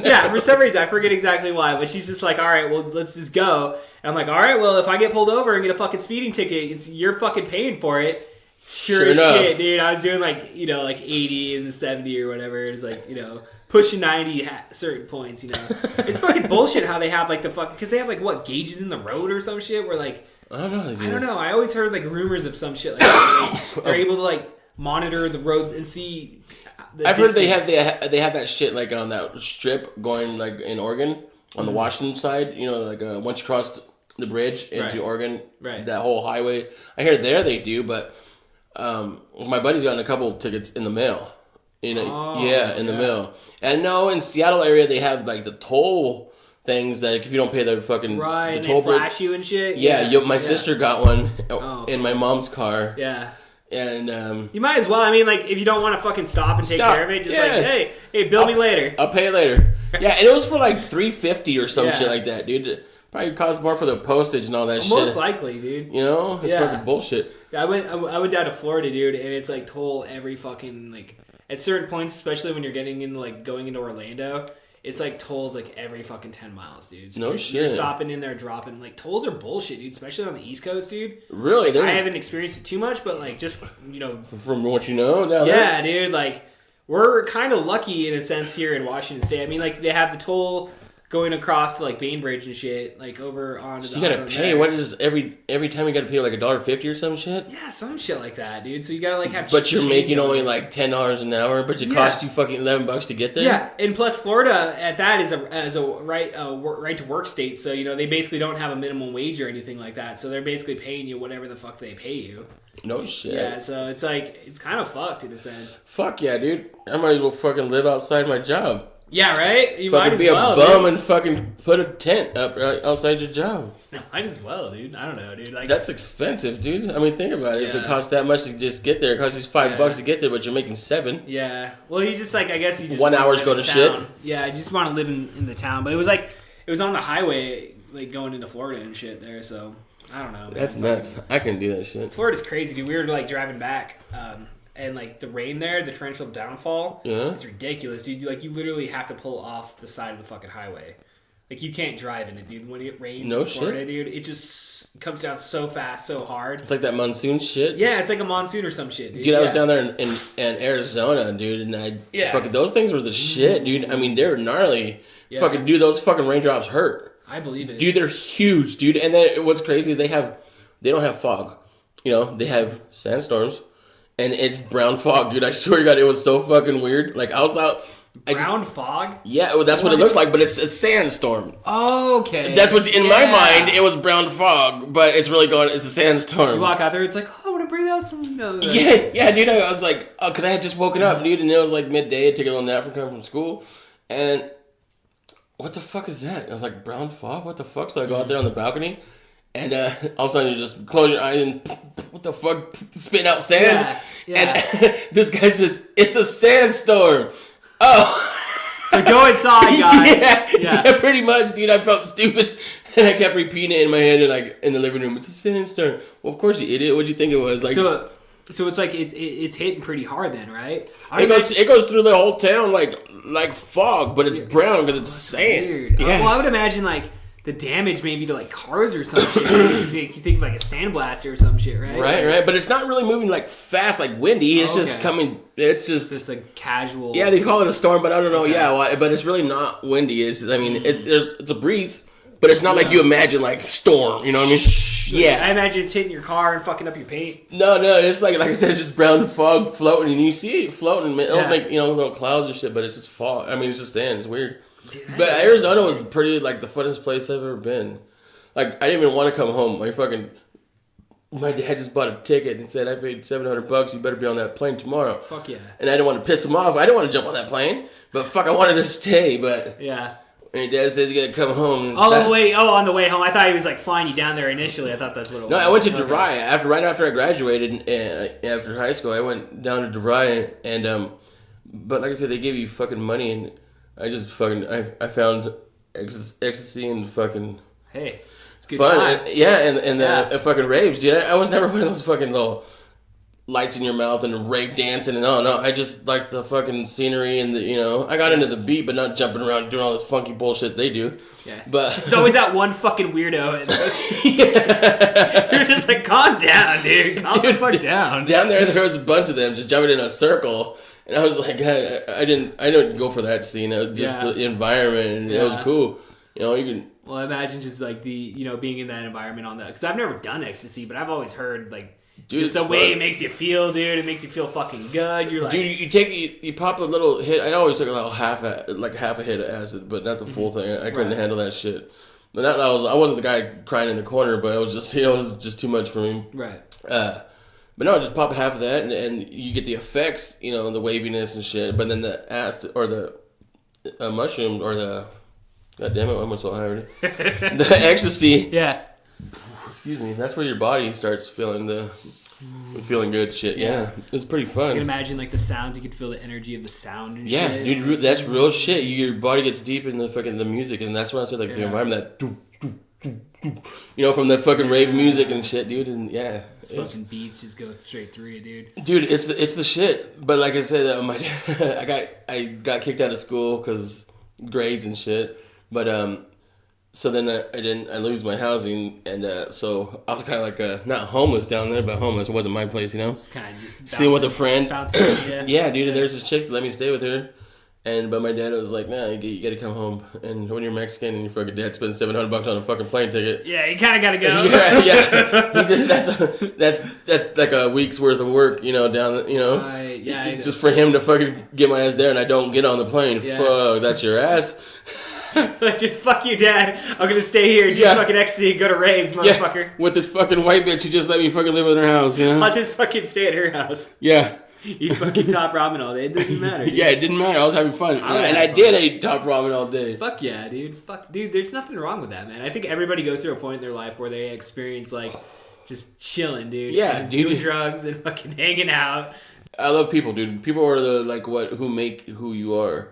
yeah, for some reason I forget exactly why, but she's just like, "All right, well, let's just go." And I'm like, "All right, well, if I get pulled over and get a fucking speeding ticket, you're fucking paying for it." Sure as shit, dude. I was doing like, you know, like 80 and 70 or whatever. It's like, you know, pushing 90 at certain points, you know. It's fucking bullshit how they have like the fucking, because they have like what, gauges in the road or some shit where like, I don't know. I don't know. I always heard like rumors of some shit like that. They're able to like monitor the road and see. I've heard they have that shit like on that strip going like in Oregon on the Washington side. You know, like once you cross the bridge into Oregon, that whole highway. I hear there they do, but my buddy's gotten a couple tickets in the mail. In the mail. And no, in Seattle area they have like the toll things that if you don't pay the fucking the toll they flash you and shit. My sister got one in my mom's car. Yeah. And you might as well. I mean, like, if you don't want to fucking stop and take care of it, just like, hey, bill me later. I'll pay it later. Yeah, and it was for like $3.50 or some shit like that, dude. Probably cost more for the postage and all that shit. Most likely, dude. You know, it's fucking bullshit. Yeah, I went down to Florida, dude, and it's like toll every fucking like at certain points, especially when you're getting into like going into Orlando. It's like tolls like every fucking 10 miles, dude. So you're stopping in there, dropping. Like, tolls are bullshit, dude, especially on the East Coast, dude. Really? I haven't experienced it too much, but, like, just, you know. From what you know down there? Yeah, dude. Like, we're kind of lucky in a sense here in Washington State. I mean, like, they have the toll going across to, like, Bainbridge and shit, like, over onto the you gotta pay. There. What is every time you gotta pay like $1.50 or some shit? Yeah, some shit like that, dude. So you gotta like have. But you're making only like $10 an hour, but it cost you fucking $11 to get there. Yeah, and plus Florida at that is a right to work state, so you know they basically don't have a minimum wage or anything like that. So they're basically paying you whatever the fuck they pay you. No shit. Yeah, so it's like it's kind of fucked in a sense. Fuck yeah, dude. I might as well fucking live outside my job. Yeah, right? You fucking might as be well, a bum dude. And fucking put a tent up right outside your job. No, might as well, dude. I don't know, dude. Like, that's expensive, dude. I mean, think about it. If it costs that much to just get there, it costs you $5 to get there, but you're making $7. Yeah. Well, you just like I guess you just 1 hour's go to shit. Yeah, I just want to live in the town, but it was on the highway, like going into Florida and shit there. So I don't know. That's nuts. I couldn't do that shit. Florida's crazy, dude. We were like driving back. And like the rain there, the torrential downfall, it's ridiculous, dude. Like you literally have to pull off the side of the fucking highway. Like you can't drive in it, dude. When it rains in Florida, dude, it just comes down so fast, so hard. It's like that monsoon shit. Yeah, it's like a monsoon or some shit, dude. Dude, I was down there in Arizona, dude, and fucking those things were the shit, dude. I mean, they're gnarly. Yeah. Fucking dude, those fucking raindrops hurt. I believe it, dude. They're huge, dude. And then what's crazy? They don't have fog. You know, they have sandstorms. And it's brown fog, dude. I swear to God, it was so fucking weird. Like, I was out... Brown fog? Yeah, well, that's what it looks like, but it's a sandstorm. Oh, okay. That's what's... In my mind, it was brown fog, but it's really it's a sandstorm. You walk out there, it's like, oh, I want to breathe out some... Yeah, dude, I was like... because I had just woken up, dude, and it was like midday. I took a little nap from coming from school, and... What the fuck is that? I was like, brown fog? What the fuck? So I go out there on the balcony... And all of a sudden you just close your eyes and what the fuck, spitting out sand. Yeah. And this guy says, it's a sandstorm. Oh. So go inside, guys. Yeah, pretty much, dude. I felt stupid. And I kept repeating it in my head and like in the living room. It's a sandstorm. Well, of course, you idiot. What'd you think it was? Like, so it's like it's hitting pretty hard then, right? It goes through the whole town like fog, but it's brown because it's sand. Weird. Yeah. Well, I would imagine like the damage maybe to like cars or some shit. Because you think of like a sandblaster or some shit, right? Right. But it's not really moving like fast, like windy. It's just coming. It's just a casual. Yeah, they call it a storm, but I don't know. Okay. Yeah, well, but it's really not windy. It's a breeze, but it's not like you imagine like storm. You know what I mean? Yeah, I imagine it's hitting your car and fucking up your paint. No, it's like I said, it's just brown fog floating, and you see it floating. It don't make little clouds or shit, but it's just fog. I mean, it's just sand. It's weird. Dude, but Arizona was pretty, like, the funnest place I've ever been. Like, I didn't even want to come home. My dad just bought a ticket and said, I paid $700. You better be on that plane tomorrow. Fuck yeah. And I didn't want to piss him off. I didn't want to jump on that plane. But fuck, I wanted to stay. But yeah. And dad says you got to come home. On the way home. I thought he was, like, flying you down there initially. I thought that's what it was. No, I went to DeVry. Right after I graduated, after high school, I went down to DeVry. And, but like I said, they gave you fucking money and... I just fucking I found ecstasy and fucking it's good fun. Time. And the fucking raves, dude. I was never one of those fucking little lights in your mouth and rave dancing and no. I just like the fucking scenery and I got into the beat, but not jumping around doing all this funky bullshit they do. Yeah, but it's always that one fucking weirdo. You're just like, calm down, dude. Calm the fuck down. Down there was a bunch of them just jumping in a circle. And I was like, I didn't go for that scene. It was just the environment, and it was cool. You Well, imagine just like being in that environment on that, because I've never done ecstasy, but I've always heard like just the way it makes you feel, dude. It makes you feel fucking good. You're like, dude, you pop a little hit. I always took a little half a hit of acid, but not the full thing. I couldn't handle that shit. But I wasn't the guy crying in the corner, but it was just too much for me. Right. But no, just pop half of that, and you get the effects, the waviness and shit. But then the acid or the mushroom or the God damn it, I'm so high already. The ecstasy. Yeah. Excuse me. That's where your body starts feeling good shit. Yeah. It's pretty fun. You can imagine like the sounds. You could feel the energy of the sound and shit. Yeah, dude, that's real shit. Your body gets deep in the music, and that's when I said like the environment that from that fucking rave music and shit, dude. And yeah, it's fucking beats just go straight through you, dude. Dude, it's the shit. But like I said, I got kicked out of school because grades and shit. But so then I lose my housing, and so I was kind of like not homeless down there, but homeless. It wasn't my place, Just kind of just seeing with a friend. Yeah, dude. And there's this chick that let me stay with her, but my dad was like, "Nah, you got to come home." And when you're Mexican and your fucking dad spends $700 on a fucking plane ticket, yeah, you kind of got to go. That's like a week's worth of work, down, just for him to fucking get my ass there, and I don't get on the plane. Yeah. Fuck, that's your ass. Like, just fuck you, Dad. I'm gonna stay here, do fucking ecstasy, and go to raves, motherfucker. With this fucking white bitch who just let me fucking live in her house, I'll just fucking stay at her house. Yeah. Eat fucking top ramen all day. It didn't matter. Dude. Yeah, it didn't matter. I was having fun. I did eat top ramen all day. Fuck yeah, dude. Dude, there's nothing wrong with that, man. I think everybody goes through a point in their life where they experience, like, just chilling, dude. Yeah, just doing drugs and fucking hanging out. I love people, dude. People are who make who you are.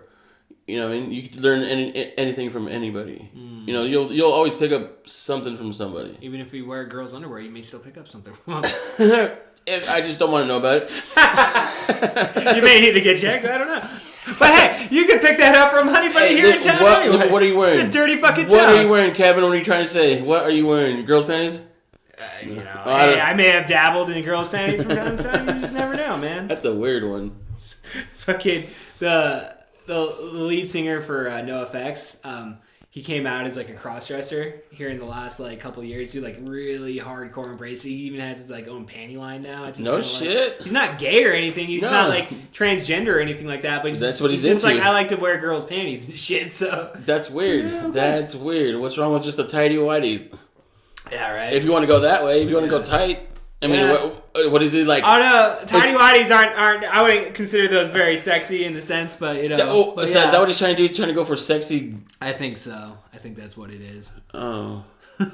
You know what I mean? You can learn anything from anybody. You'll always pick up something from somebody. Even if we wear girls' underwear, you may still pick up something from them. I just don't want to know about it. You may need to get checked. I don't know. But hey, you can pick that up from anybody here in town anyway. What are you wearing? It's a dirty fucking town. What are you wearing, Kevin? What are you trying to say? What are you wearing? Girls' panties? I may have dabbled in girls' panties from time to time. You just never know, man. That's a weird one. Fucking the lead singer for NoFX, he came out as like a crossdresser here in the last like couple of years. Dude, like really hardcore embrace. He even has his like own panty line now. It's just no shit. Like, he's not gay or anything. He's not like transgender or anything like that. But that's what he's just into. Like, I like to wear girls' panties and shit. So that's weird. That's weird. What's wrong with just the tighty whities? Yeah, right. If you want to go that way, if you want to go tight. I mean, what is it like? Oh no, tidy whities aren't. I wouldn't consider those very sexy in the sense, but Is that what he's trying to do? Trying to go for sexy? I think so. I think that's what it is. Oh.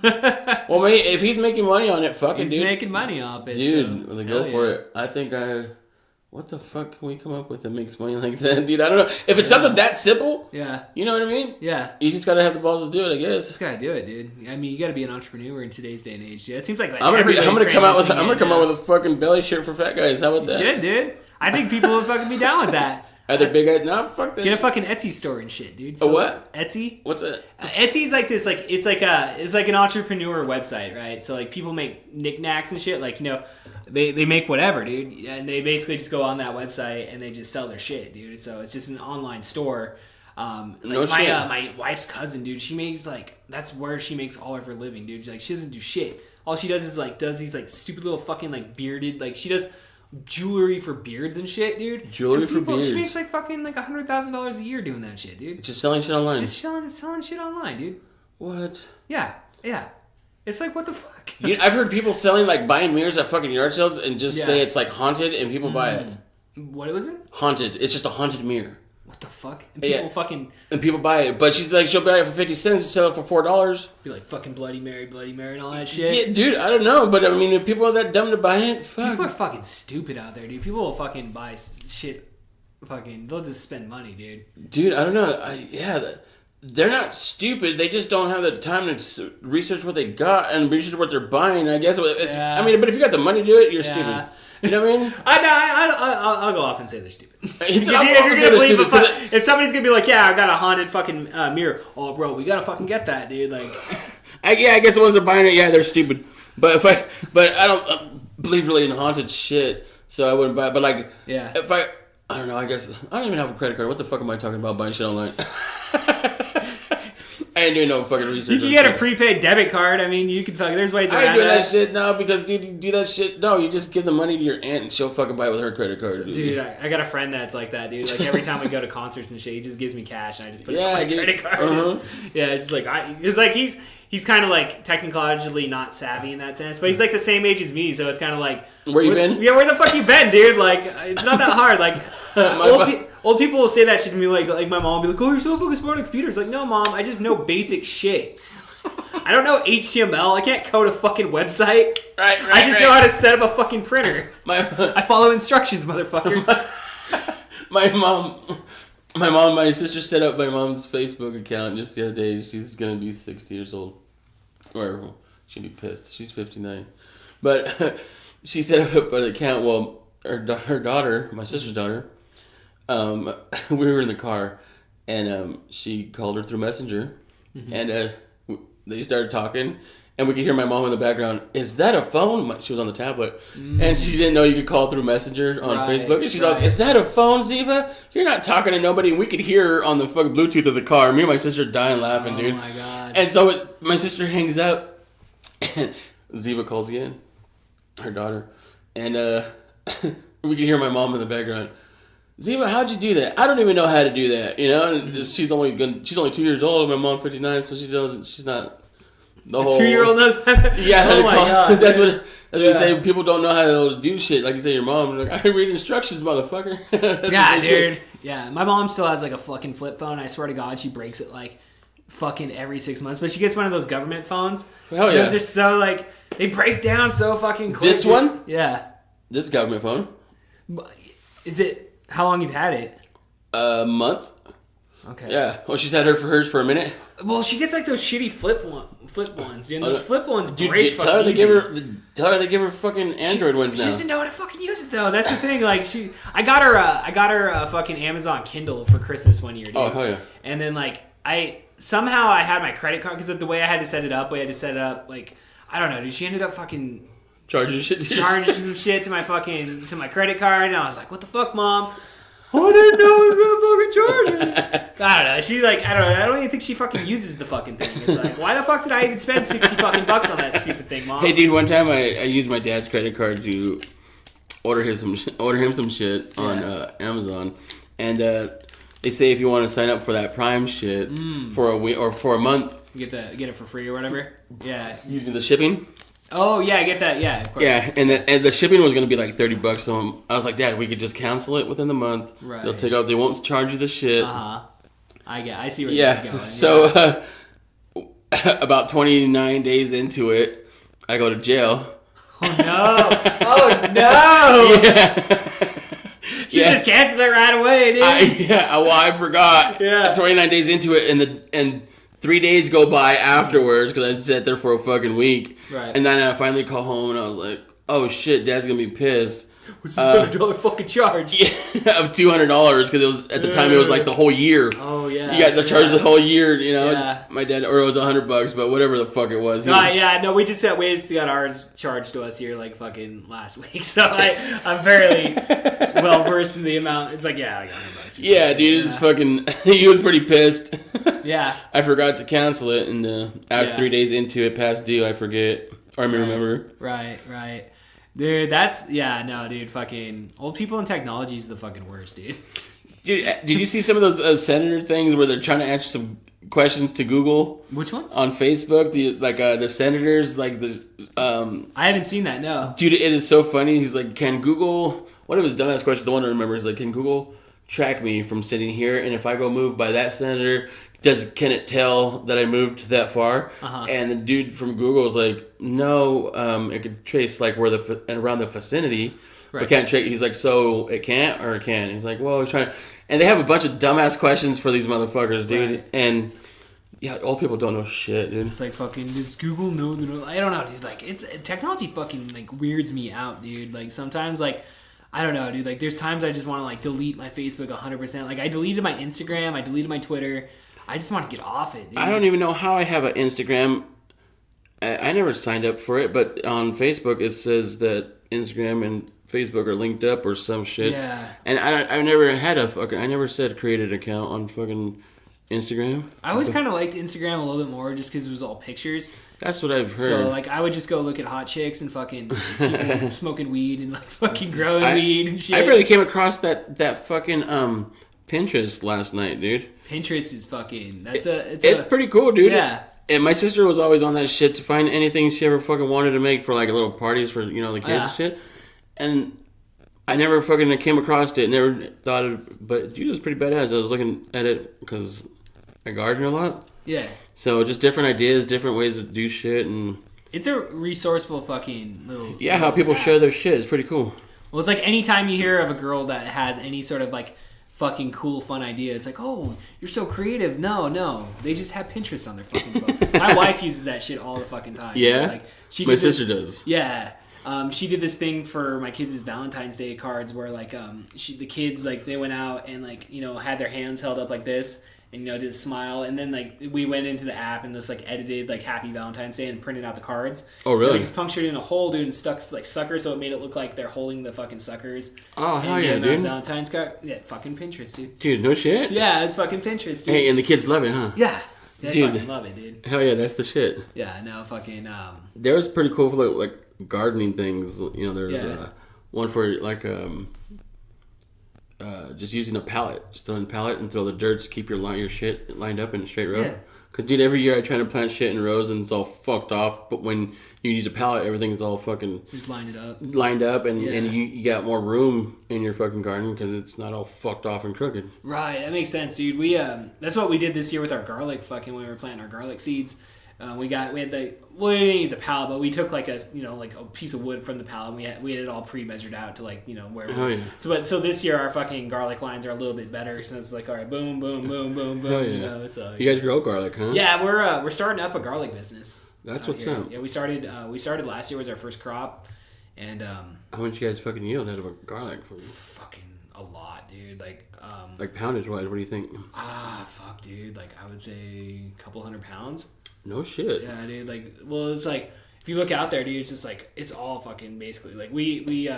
Well, if he's making money on it, fuck it, dude. He's making money off it, dude. So, go for it. I think What the fuck can we come up with that makes money like that, dude? I don't know. If it's something that simple, you know what I mean? Yeah. You just gotta have the balls to do it, I guess. Just gotta do it, dude. I mean, you gotta be an entrepreneur in today's day and age. Yeah, it seems like I'm gonna come out with a fucking belly shirt for fat guys. How about that? You should, dude. I think people would fucking be down with that. Are they big guys? No, fuck that. Get a fucking Etsy store and shit, dude. So, a what? Etsy. What's that? Etsy's like this, like it's like an entrepreneur website, right? So like people make knickknacks and shit, like they make whatever, dude, and they basically just go on that website and they just sell their shit, dude. So it's just an online store. My wife's cousin, dude, she makes that's where she makes all of her living, dude. She doesn't do shit. All she does is does these stupid little fucking bearded she does jewelry for beards and shit, dude. Jewelry for beards. She makes fucking $100,000 a year doing that shit, dude. Just selling shit online. Just selling shit online, dude. What? Yeah. It's what the fuck? I've heard people selling buying mirrors at fucking yard sales and just say it's haunted and people buy it. What was it? Haunted. It's just a haunted mirror. What the fuck? And people and people buy it, but she's she'll buy it for 50 cents and sell it for $4. Be fucking Bloody Mary, and all that shit. Yeah, dude, I don't know, but I mean, if people are that dumb to buy it, fuck. People are fucking stupid out there, dude. People will fucking buy shit. They'll just spend money, dude. Dude, I don't know. They're not stupid. They just don't have the time to research what they got and research what they're buying. I guess. I mean, but if you got the money to do it, you're stupid. You know what I mean? I'll go off and say they're stupid. If somebody's gonna be I got a haunted fucking mirror. Oh, bro, we gotta fucking get that, dude. I guess the ones that are buying it, they're stupid. But I don't believe really in haunted shit, so I wouldn't buy it. But if I don't know. I guess I don't even have a credit card. What the fuck am I talking about buying shit online? I ain't doing no fucking research. You can get a prepaid debit card. I mean, you can fucking. There's ways around I ain't doing that. that shit now because, dude, you do that shit. No, you just give the money to your aunt and she'll fucking buy it with her credit card. Dude, I got a friend that's like that, dude. Like every time we go to concerts and shit, he just gives me cash and I just put it on my credit card. Yeah, just like it's like he's kind of like technologically not savvy in that sense, but he's like the same age as me, so it's kind of like where you been? Yeah, where the fuck you been, dude? Like it's not that hard. Like old people will say that shit to me, like my mom will be like, "Oh, you're so fucking smart on computers." Like, no, mom, I just know basic shit. I don't know HTML. I can't code a fucking website. Right. I just know how to set up a fucking printer. I follow instructions, motherfucker. My sister set up my mom's Facebook account just the other day. She's gonna be 60 years old, or she'd be pissed. She's 59, but she set up an account. Well, her daughter, my sister's daughter, we were in the car, and she called her through Messenger, and they started talking, and we could hear my mom in the background. Is that a phone? She was on the tablet, and she didn't know you could call through Messenger on Facebook. And she's like, "Is that a phone, Ziva? You're not talking to nobody." And we could hear her on the fucking Bluetooth of the car. Me and my sister dying laughing, dude. Oh my god! And so my sister hangs up, and Ziva calls again, her daughter, and we could hear my mom in the background. Ziva, how'd you do that? I don't even know how to do that. You know, and she's only 2 years old. My mom 59, so she doesn't. She's not the whole 2-year-old knows that. Yeah, oh my god. That's what you say. People don't know how to do shit. Like you say, your mom. Like, I read instructions, motherfucker. Yeah, dude. Shit. Yeah, my mom still has like a fucking flip phone. I swear to God, she breaks it like fucking every 6 months. But she gets one of those government phones. Hell yeah. Those are so like they break down so fucking quick. This one? Yeah. This government phone. Is it? How long you've had it? A month. Okay. Yeah. Well, she's had hers for a minute. Well, she gets like those shitty flip ones, dude. Those flip ones break tell her they give her fucking Android ones now. She doesn't know how to fucking use it though. That's the thing. Like I got her a fucking Amazon Kindle for Christmas one year, dude. Oh hell yeah. And then like I had my credit card because of the way I had to set it up. Like I don't know, dude. She ended up fucking charging some shit to my credit card, and I was like, "What the fuck, mom? I didn't know it was gonna fucking charge me." I don't know. She's like, I don't even think she fucking uses the fucking thing. It's like, why the fuck did I even spend 60 fucking bucks on that stupid thing, mom? Hey, dude. One time I used my dad's credit card to order him some shit on Amazon, and they say if you want to sign up for that Prime shit for a week or for a month, get it for free or whatever. Yeah, using the shipping. Oh yeah, I get that. Yeah, of course. Yeah, and the shipping was gonna be like $30. So I was like, Dad, we could just cancel it within the month. Right. They'll take out. They won't charge you the shit. I see where this is going. So about 29 days into it, I go to jail. Oh no! Oh no! Yeah. She just canceled it right away, dude. I forgot. Yeah. 29 days into it, and 3 days go by afterwards because I sat there for a fucking week. Right. And then I finally call home and I was like, oh shit, Dad's gonna be pissed. What's this $100 fucking charge? Yeah, of $200 because it was at the time it was like the whole year. Oh yeah. You got the charge the whole year, you know. Yeah. My dad, or it was $100, but whatever the fuck it was. We just got ours charged to us here like fucking last week. So I'm fairly well versed in the amount. It's like like $100. Yeah, dude, it's fucking. He was pretty pissed. Yeah. I forgot to cancel it, and after 3 days into it, past due, I forget or I remember. Right. Dude, dude, fucking old people in technology is the fucking worst, dude. Dude, did you see some of those senator things where they're trying to answer some questions to Google? Which ones? On Facebook, the senators, like the. I haven't seen that. No. Dude, it is so funny. He's like, can Google? One of his dumbass questions, the one I remember, is like, can Google track me from sitting here, and if I go move by that senator, can it tell that I moved that far? And the dude from Google was like, no, it could trace like where around the vicinity, but can't trace. He's like, so it can't or it can? He's like, well, he's trying. And they have a bunch of dumbass questions for these motherfuckers, dude. Right. And old people don't know shit, dude. It's like fucking, does Google know? I don't know, dude. Like, technology fucking like weirds me out, dude. Like sometimes like. I don't know, dude. Like, there's times I just want to like delete my Facebook 100%. Like, I deleted my Instagram, I deleted my Twitter. I just want to get off it, dude. I don't even know how I have an Instagram. I never signed up for it, but on Facebook it says that Instagram and Facebook are linked up or some shit. Yeah. And I never had I never said create an account on fucking Instagram. I always kind of liked Instagram a little bit more just because it was all pictures. That's what I've heard. So, like, I would just go look at hot chicks and fucking keep smoking weed and, like, fucking growing weed and shit. I really came across that fucking Pinterest last night, dude. Pinterest is fucking... It's pretty cool, dude. Yeah. And my sister was always on that shit to find anything she ever fucking wanted to make for, like, little parties for, you know, the kids and shit. And I never fucking came across it. Never thought of... But, dude, it was pretty badass. I was looking at it because I garden a lot. Yeah. So just different ideas, different ways to do shit, and it's a resourceful fucking little... Yeah, how people share their shit. It's pretty cool. Well, it's like anytime you hear of a girl that has any sort of, like, fucking cool, fun idea, it's like, oh, you're so creative. No. They just have Pinterest on their fucking phone. My wife uses that shit all the fucking time. Yeah? Like, My sister does. Yeah. She did this thing for my kids' Valentine's Day cards where, like, the kids, like, they went out and, like, you know, had their hands held up like this. And, you know, did a smile. And then, like, we went into the app and just, like, edited, like, Happy Valentine's Day and printed out the cards. Oh, really? And we just punctured in a hole, dude, and stuck, like, suckers so it made it look like they're holding the fucking suckers. Oh, hell and yeah, dude. Valentine's card. Yeah, fucking Pinterest, dude. Dude, no shit? Yeah, it's fucking Pinterest, dude. Hey, and the kids love it, huh? Yeah. They Dude. fucking love it, dude. Hell yeah, that's the shit. Yeah, no, fucking, There's pretty cool for, like gardening things. You know, there's Yeah. one for, like, just using a pallet. Just throw in a pallet and throw the dirt. Just keep your shit lined up in a straight row. Yeah. Because, dude, every year I try to plant shit in rows and it's all fucked off. But when you use a pallet, everything is all fucking just line it up. lined up. And Yeah. you got more room in your fucking garden because it's not all fucked off and crooked. Right, that makes sense, dude. We that's what we did this year with our garlic. Fucking when we were planting our garlic seeds, we had we didn't use a pallet, but we took like a piece of wood from the pallet. And we had it all pre-measured out to like where. Oh yeah. So this year our fucking garlic lines are a little bit better since it's like all right, boom, boom, boom, boom, boom. Oh yeah. So you guys grow garlic, huh? yeah, we're starting up a garlic business. That's what's here. up. Yeah, we started last year was our first crop, and how much you guys fucking yield out of a garlic? fucking a lot, dude. Like poundage wise, what do you think? Fuck, dude. Like I would say a couple 100 pounds. No shit. Yeah, dude. Like, well, it's like if you look out there, dude, it's just like it's all fucking basically like we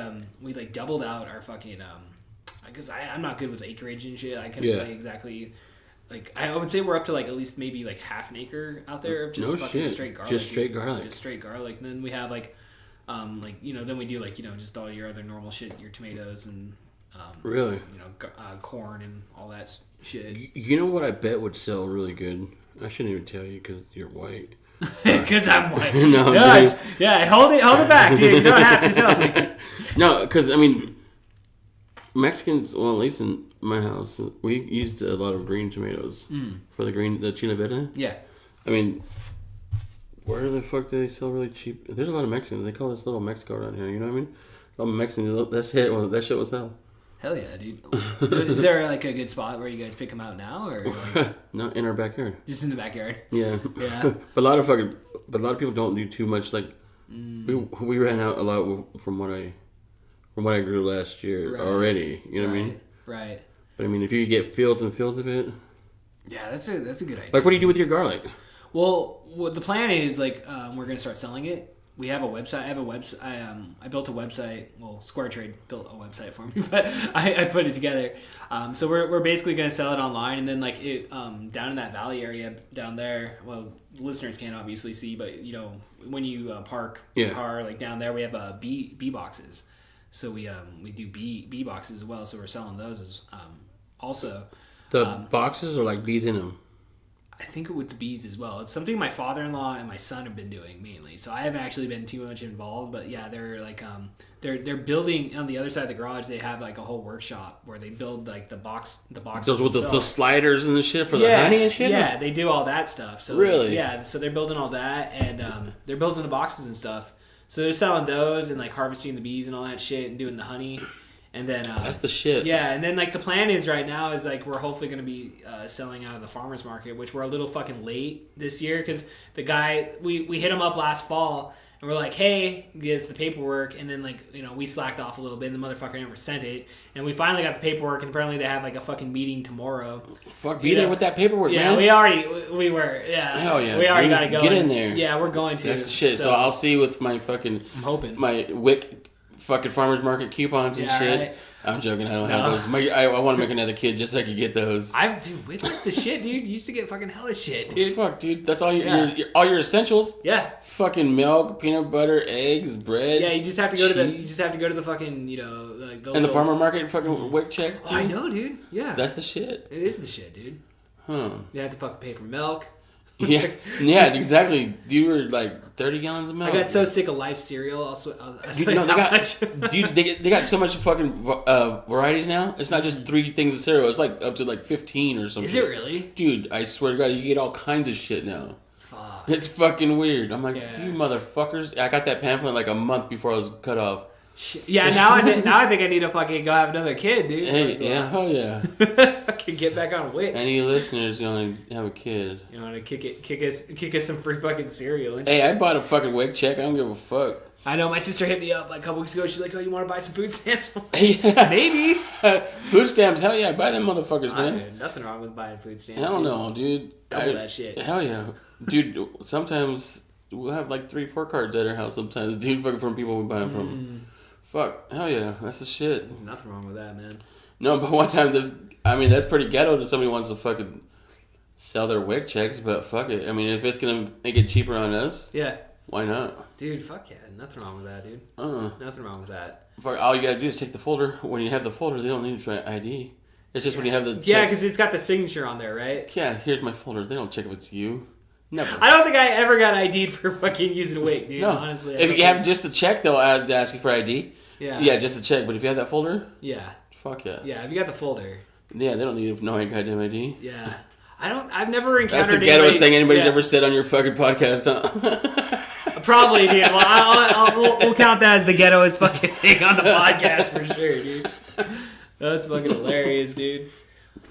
like doubled out our fucking because I'm not good with acreage and shit. I couldn't tell you exactly. Like I would say we're up to like at least maybe like half an acre out there of just fucking straight garlic. Just straight garlic. Just straight garlic. And then we have like then we do like just all your other normal shit, your tomatoes and really corn and all that shit. You know what I bet would sell really good? I shouldn't even tell you because you're white. Because I'm white. No, yeah, hold it back, dude. You don't have to tell me. No, because I mean, Mexicans. Well, at least in my house, we used a lot of green tomatoes for the chile verde. Yeah. I mean, where the fuck do they sell really cheap? There's a lot of Mexicans. They call this little Mexico around here. You know what I mean? All Mexicans. That's it. Well, that shit will sell. Hell yeah, dude. Is there like a good spot where you guys pick them out now, or like, not in our backyard? just in the backyard? Yeah. Yeah. But a lot of people don't do too much. Like we ran out a lot from what I grew last year already. You know what I mean? Right. But I mean, if you could get fields and fields of it. Yeah, that's a good idea. Like, what do you do with your garlic? Well, what the plan is like we're gonna start selling it. We have a website. I have a website. I built a website. Well, Square Trade built a website for me, but I put it together. So we're basically going to sell it online, and then like it down in that valley area down there. Well, listeners can't obviously see, but when you park your car like down there, we have bee boxes. So we do bee boxes as well. So we're selling those as also. The boxes are like bees in them. I think with the bees as well. It's something my father-in-law and my son have been doing mainly. So I haven't actually been too much involved, but yeah, they're like they're building on the other side of the garage. They have like a whole workshop where they build like the boxes. Those with the sliders and the shit for the honey and shit. Yeah, they do all that stuff. So really, so they're building all that and they're building the boxes and stuff. So they're selling those and like harvesting the bees and all that shit and doing the honey. And then that's the shit. Yeah, and then like the plan is right now is like we're hopefully going to be selling out of the farmers market, which we're a little fucking late this year because the guy we hit him up last fall and we're like, hey, get us the paperwork, and then like we slacked off a little bit and the motherfucker never sent it, and we finally got the paperwork and apparently they have like a fucking meeting tomorrow. Fuck, be there with that paperwork, man. We already got to go. Get in there. Yeah, we're going to. That's the shit. So I'll see with my fucking I'm hoping my WIC. Fucking farmers market coupons and shit. Right. I'm joking. I don't have those. I want to make another kid just so I could get those. Dude, Wiggly's the shit, dude. You used to get fucking hella shit, dude. Fuck, dude. That's all all your essentials. Yeah. Fucking milk, peanut butter, eggs, bread. Yeah, you just have to go to the fucking, you know, like the farmer market fucking WIC checks. Oh, I know, dude. Yeah. That's the shit. It is the shit, dude. Huh. You have to fucking pay for milk. Yeah, exactly. You were like 30 gallons of milk. I got so sick of Life cereal. Dude, they got so much fucking varieties now. It's not just 3 things of cereal. It's like up to like 15 or something. Is it really? Dude, I swear to God, you get all kinds of shit now. Fuck. It's fucking weird. I'm like, you motherfuckers. I got that pamphlet like a month before I was cut off. Yeah, now I think I need to fucking go have another kid, dude. Hey, hell yeah. Fucking get back on WIC. Any listeners gonna have a kid? You want to kick us some free fucking cereal and shit. Hey, I bought a fucking WIC check. I don't give a fuck. I know, my sister hit me up like a couple weeks ago. She's like, "Oh, you want to buy some food stamps?" Yeah. Maybe. Food stamps, hell yeah, buy them motherfuckers, man. Nothing wrong with buying food stamps. Hell no, dude. Double that shit. Hell yeah, dude. Sometimes we'll have like 3-4 cards at our house. Sometimes, dude, fucking from people we buy them from. Fuck, hell yeah, that's the shit. There's nothing wrong with that, man. No, but one time that's pretty ghetto that somebody wants to fucking sell their WIC checks, but fuck it. I mean, if it's gonna make it cheaper on us, yeah, why not? Dude, fuck yeah, nothing wrong with that, dude. Nothing wrong with that. Fuck, all you gotta do is take the folder. When you have the folder, they don't need to ID. It's just when you have the yeah, because it's got the signature on there, right? Yeah, here's my folder. They don't check if it's you. Never. I don't think I ever got ID'd for fucking using WIC, dude. No. Honestly, if you have just the check, they'll ask you for ID. Yeah, just the check. But if you have that folder, fuck yeah. Yeah, if you got the folder. Yeah, they don't need no goddamn ID. Yeah, I've never encountered. That's the ghettoest thing anybody's ever said on your fucking podcast, huh? Probably, dude. Well, we'll count that as the ghettoest fucking thing on the podcast for sure, dude. That's fucking hilarious, dude.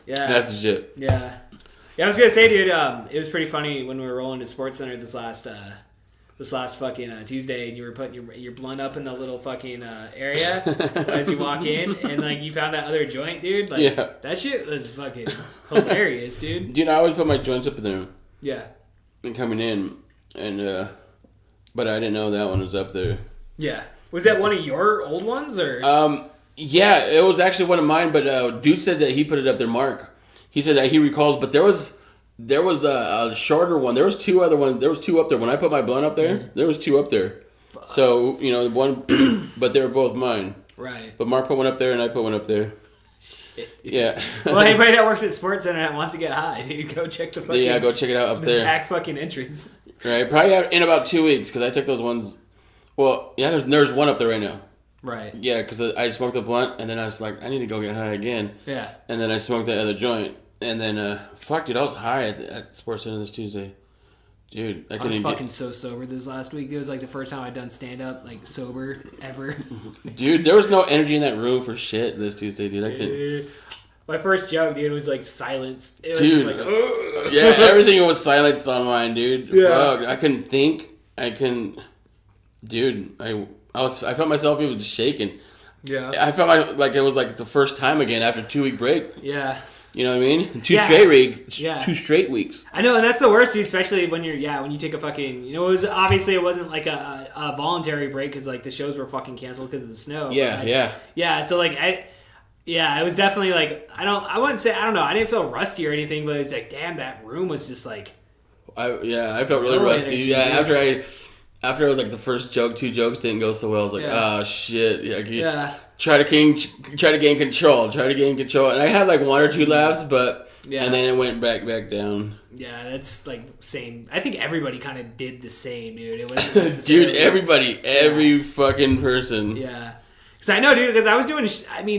Yeah, that's the shit. Yeah, I was gonna say, dude. It was pretty funny when we were rolling to Sports Center this last fucking Tuesday, and you were putting your blunt up in the little fucking area as you walk in, and like you found that other joint, dude. Like that shit was fucking hilarious, dude. Dude, I always put my joints up in there. Yeah. And coming in, and but I didn't know that one was up there. Yeah. Was that one of your old ones, or? Yeah, it was actually one of mine, but dude said that he put it up there, Mark. He said that he recalls, but there was a shorter one. There was 2 other ones. There was 2 up there. When I put my blunt up there, there was 2 up there. Fuck. So, you know, one, but they were both mine. Right. But Mark put one up there and I put one up there. Shit. Yeah. Well, anybody that works at Sports Center that wants to get high, dude, go check the fucking... Yeah, go check it out up there. Packed fucking entrance. Right. Probably in about 2 weeks, because I took those ones... Well, yeah, there's one up there right now. Right. Yeah, because I smoked the blunt, and then I was like, I need to go get high again. Yeah. And then I smoked that other joint. And then, fuck, dude, I was high at Sports Center this Tuesday. Dude, I was fucking so sober this last week. It was like the first time I'd done stand-up, like, sober, ever. Dude, there was no energy in that room for shit this Tuesday, dude. I couldn't... My first joke, dude, was like silence. It was dude, just like, ugh. Yeah, everything was silenced on mine, dude. Yeah. Fuck, I couldn't think. Dude, I felt myself even shaking. Yeah. I felt like it was like the first time again after a 2-week break. Yeah. You know what I mean? 2 straight weeks. I know, and that's the worst, dude, especially when when you take a fucking, it wasn't like a voluntary break because like the shows were fucking canceled because of the snow. Yeah. So like it was definitely like I don't know, I didn't feel rusty or anything, but it's like damn, that room was just like. I felt really rusty. After like the first joke, 2 jokes didn't go so well. I was like, oh shit, yeah. Try to gain control. And I had like 1 or 2 laughs, but and then it went back down. Yeah, that's like same. I think everybody kind of did the same, dude. It wasn't dude, every fucking person. Yeah. Because I know, dude, because I was doing,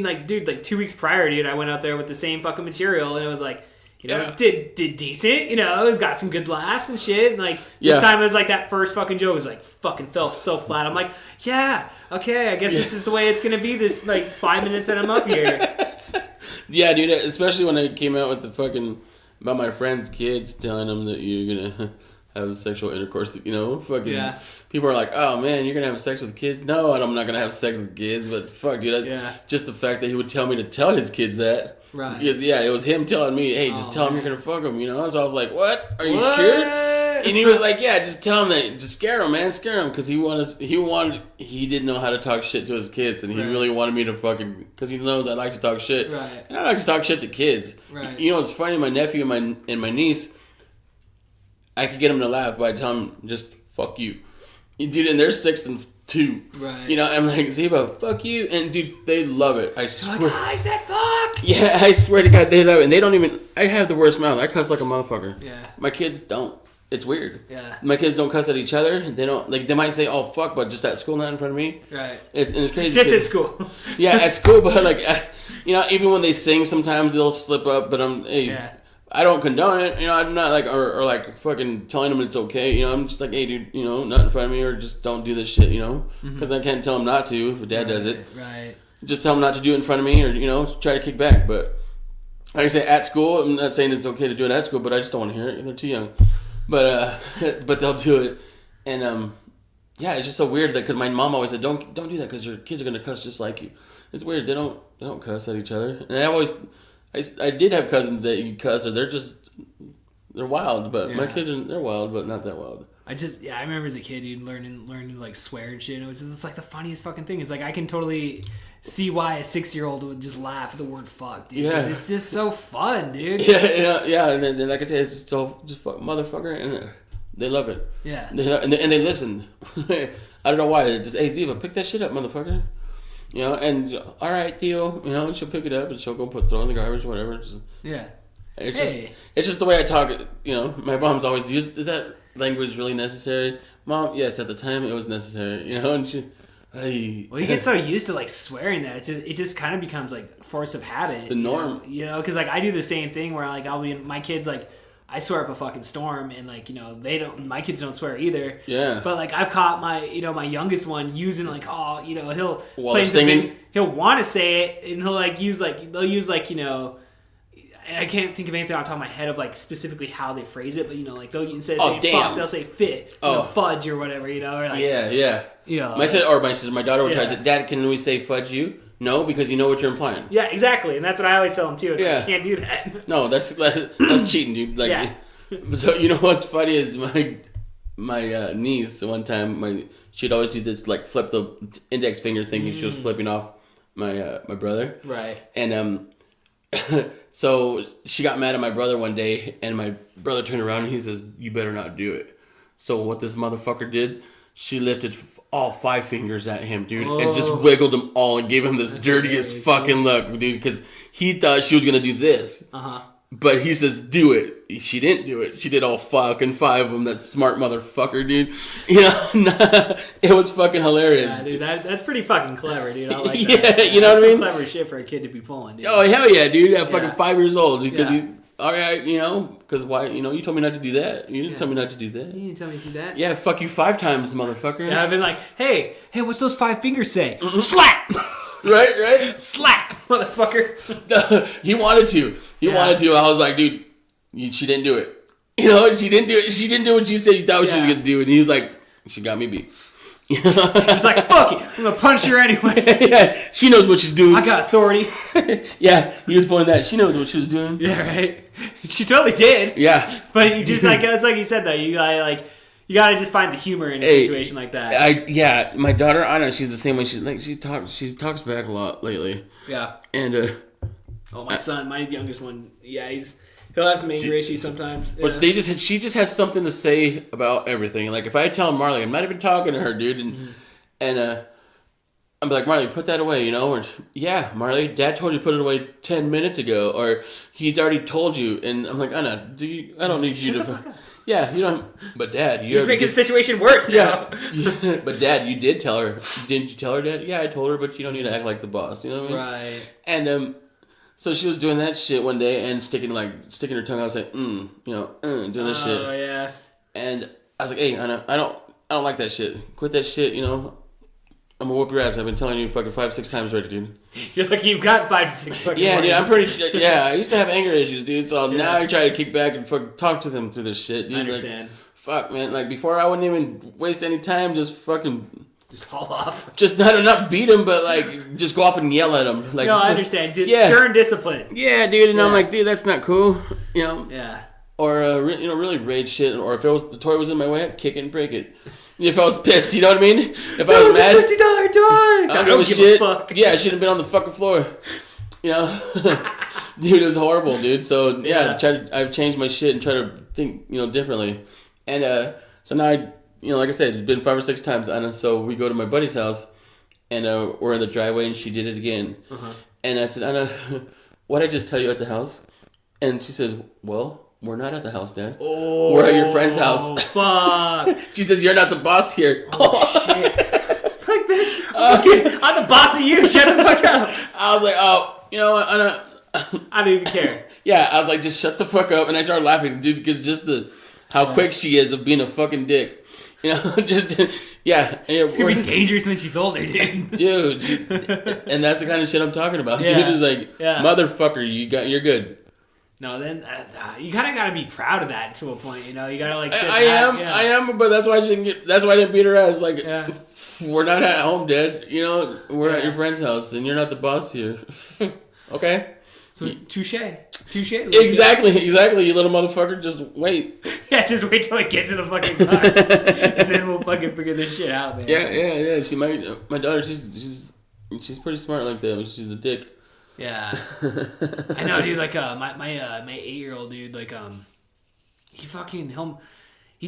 like 2 weeks prior, dude, I went out there with the same fucking material, and it was like, did decent, it was got some good laughs and shit, and like, this time it was like that first fucking joke was like, fucking fell so flat. I'm like, yeah, okay, I guess this is the way it's gonna be this, like, 5 minutes that I'm up here. Yeah, dude, especially when I came out with the fucking, about my friends' kids, telling them that you're gonna have sexual intercourse, fucking, people are like, oh man, you're gonna have sex with kids? No, I'm not gonna have sex with kids, but fuck, dude, just the fact that he would tell me to tell his kids that. Right. Because, it was him telling me, hey, just tell him you're going to fuck him, So I was like, what? Are you sure? And he was like, yeah, just tell him that, just scare him, man, scare him, because he didn't know how to talk shit to his kids, and he really wanted me to fucking, because he knows I like to talk shit, Right. and I like to talk shit to kids. Right. You know, it's funny, my nephew and my niece, I could get them to laugh by telling them just fuck you, dude, and they're 6 and 2. Right. You know, I'm like, Ziva, fuck you, and dude, they love it. I swear. Like, I said fuck. Yeah, I swear to God, they love it, and they don't even. I have the worst mouth. I cuss like a motherfucker. Yeah. My kids don't. It's weird. Yeah. My kids don't cuss at each other. They don't like. They might say, "Oh fuck," but just at school, not in front of me. Right. And it's crazy. Just at school. Yeah, at school, but like, you know, even when they sing, sometimes they'll slip up. But Yeah. I don't condone it. You know, I'm not like or like fucking telling them it's okay. You know, I'm just like, hey, dude, you know, not in front of me, or just don't do this shit. You know, because I can't tell them not to if dad does it. Right. Just tell them not to do it in front of me, or you know, try to kick back. But like I say, at school, I'm not saying it's okay to do it at school, but I just don't want to hear it. They're too young. But they'll do it, and yeah, it's just so weird that because my mom always said, don't do that because your kids are gonna cuss just like you. It's weird. They don't cuss at each other, and I did have cousins that you cuss, or they're wild, but my kids they're wild, but not that wild. I remember as a kid, you'd learn to like swear and shit. It was just like the funniest fucking thing. It's like I can totally see why a 6-year-old would just laugh at the word fuck, dude. Yeah. It's just so fun, dude. Yeah, and then like I said, it's just all just fuck motherfucker, and they love it. Yeah. And they listen. I don't know why. They're just, hey Ziva, pick that shit up, motherfucker. You know, and all right, Theo. You know, and she'll pick it up and she'll go throw it in the garbage, whatever. It's just the way I talk. You know, my mom's always used. Is that language really necessary, Mom? Yes, at the time it was necessary. You know, and she. Hey. Well, you get so used to like swearing that it just kind of becomes like force of habit. The norm. You know, because like I do the same thing where like I'll be my kids like. I swear up a fucking storm, and like, you know, my kids don't swear either. Yeah. But like I've caught my youngest one using like, oh, you know, he'll while singing. He'll want to say it, and he'll like they'll use like, you know, I can't think of anything on top of my head of like specifically how they phrase it, but you know, like they'll instead of saying fuck, they'll say fit, fudge or whatever, you know, or like yeah. You know, my daughter would try to say, Dad, can we say fudge you? No, because you know what you're implying. Yeah, exactly, and that's what I always tell them too. Is like, you can't do that. No, that's cheating, dude. Like, so you know what's funny is my niece one time she'd always do this like flip the index finger thinking she was flipping off my brother. Right. And so she got mad at my brother one day, and my brother turned around and he says, "You better not do it." So what this motherfucker did? She lifted all 5 fingers at him, dude, and just wiggled them all and gave him this dirtiest fucking look, dude, because he thought she was going to do this. But he says, do it. She didn't do it. She did all fucking 5 of them. That smart motherfucker, dude. You know, it was fucking hilarious. Yeah, dude, that's pretty fucking clever, dude. I like that. Yeah, you know what I mean? Some clever shit for a kid to be pulling, dude. Oh, hell yeah, dude. At fucking 5 years old. Because Yeah. he's, all right, you know, because why, you know, you told me not to do that. You didn't tell me not to do that. You didn't tell me to do that? Yeah, fuck you 5 times, motherfucker. Yeah, I've been like, hey, what's those 5 fingers say? Slap! Right? Slap, motherfucker. He wanted to. I was like, dude, she didn't do it. You know, she didn't do it. She didn't do what you said you thought she was going to do. And he was like, she got me beat. He's like, fuck it. I'm going to punch her anyway. Yeah, she knows what she's doing. I got authority. Yeah, he was pulling that. She knows what she was doing. Yeah, right? She totally did. Yeah. But you just, like, it's like you said, though. You gotta just find the humor in a situation like that. My daughter, Anna, she's the same way. She talks back a lot lately. Yeah. And, my son, my youngest one, he'll have some anger issues sometimes. But she just has something to say about everything. Like if I tell Marley, I'm not even talking to her, dude, and I'm like, Marley, put that away, you know? Or yeah, Marley, Dad told you to put it away 10 minutes ago, or he's already told you, and I'm like, Anna, I don't need you to. Yeah, you don't. But Dad, you're making the situation worse now. Yeah. But Dad, you did tell her. Didn't you tell her, Dad? Yeah, I told her, but you don't need to act like the boss. You know what I mean? Right. And so she was doing that shit one day and sticking her tongue out, saying, doing this shit. Oh yeah. And I was like, hey, Anna, I don't like that shit. Quit that shit. You know, I'm gonna whoop your ass. I've been telling you fucking 5-6 times already, dude. You're like, you've got 5-6 fucking. Yeah, warnings. dude. I'm pretty. Yeah, I used to have anger issues, dude. So now I try to kick back and fucking talk to them through this shit, dude. I understand. Like, fuck, man. Like before, I wouldn't even waste any time. Just fucking. Just haul off. Just not beat him, but like just go off and yell at him. Like, no, I understand. Stern discipline. Yeah, dude, and I'm like, dude, that's not cool. You know. Yeah. or really rage shit, or if the toy was in my way, I'd kick it and break it. If I was pissed, you know what I mean? If I was mad, $50 toy. I don't give a shit. Fuck. Yeah, I should have been on the fucking floor. You know, dude, it was horrible, dude. So I've changed my shit and try to think, differently. And so now like I said, it's been 5 or 6 times, and so we go to my buddy's house, and we're in the driveway, and she did it again. Uh-huh. And I said, Anna, what did I just tell you at the house? And she says, well, we're not at the house, Dad. Oh, we're at your friend's house. Fuck. She says, you're not the boss here. Oh, shit. Fuck, bitch. Okay, I'm the boss of you. Shut the fuck up. I was like, oh, you know what? I don't even care. Yeah, I was like, just shut the fuck up. And I started laughing, dude, because just how quick she is of being a fucking dick. Yeah. It's going to be dangerous when she's older, dude. Dude. And that's the kind of shit I'm talking about. Yeah. Dude is like, motherfucker, you're good. No, then you kind of got to be proud of that to a point, You got to like. Sit I am, but that's why I didn't beat her ass. Like, we're not at home, Dad. We're at your friend's house, and you're not the boss here. Okay. So touche. Exactly, you little motherfucker. Just wait. Yeah, just wait till I get to the fucking car, and then we'll fucking figure this shit out, man. Yeah. She might. My daughter, she's pretty smart like that, but she's a dick. Yeah, I know, dude. Like my 8-year-old dude, like he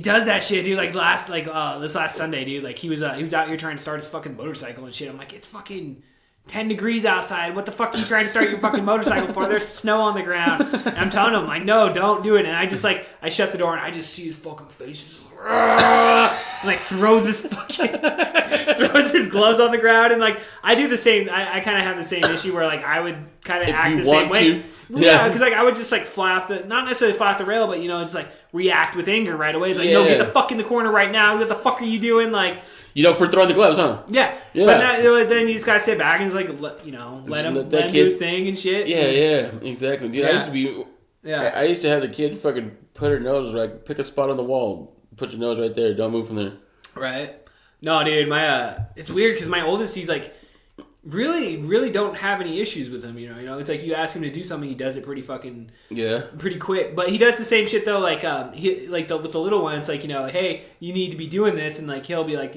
does that shit, dude. Like this last Sunday, dude. Like he was out here trying to start his fucking motorcycle and shit. I'm like, it's fucking 10 degrees outside. What the fuck are you trying to start your fucking motorcycle for? There's snow on the ground. And I'm telling him, like, no, don't do it. And I just I shut the door and I just see his fucking face. And, like throws his gloves on the ground, and like I do the same. I kind of have the same issue where like I would kind of act the same way. Yeah, because like I would just like fly off not necessarily fly off the rail, but just like react with anger right away. It's like, no, get the fuck in the corner right now. What the fuck are you doing? Like, for throwing the gloves, huh? Yeah. But then you just gotta sit back and just like let him do his thing and shit. Yeah, exactly, dude. I used to be. Yeah. I used to have the kid fucking put her nose like pick a spot on the wall. Put your nose right there. Don't move from there. Right. No, dude. It's weird because my oldest, he's like, really, really don't have any issues with him. It's like you ask him to do something, he does it pretty quick. But he does the same shit though. Like with the little one, it's like hey, you need to be doing this, and like he'll be like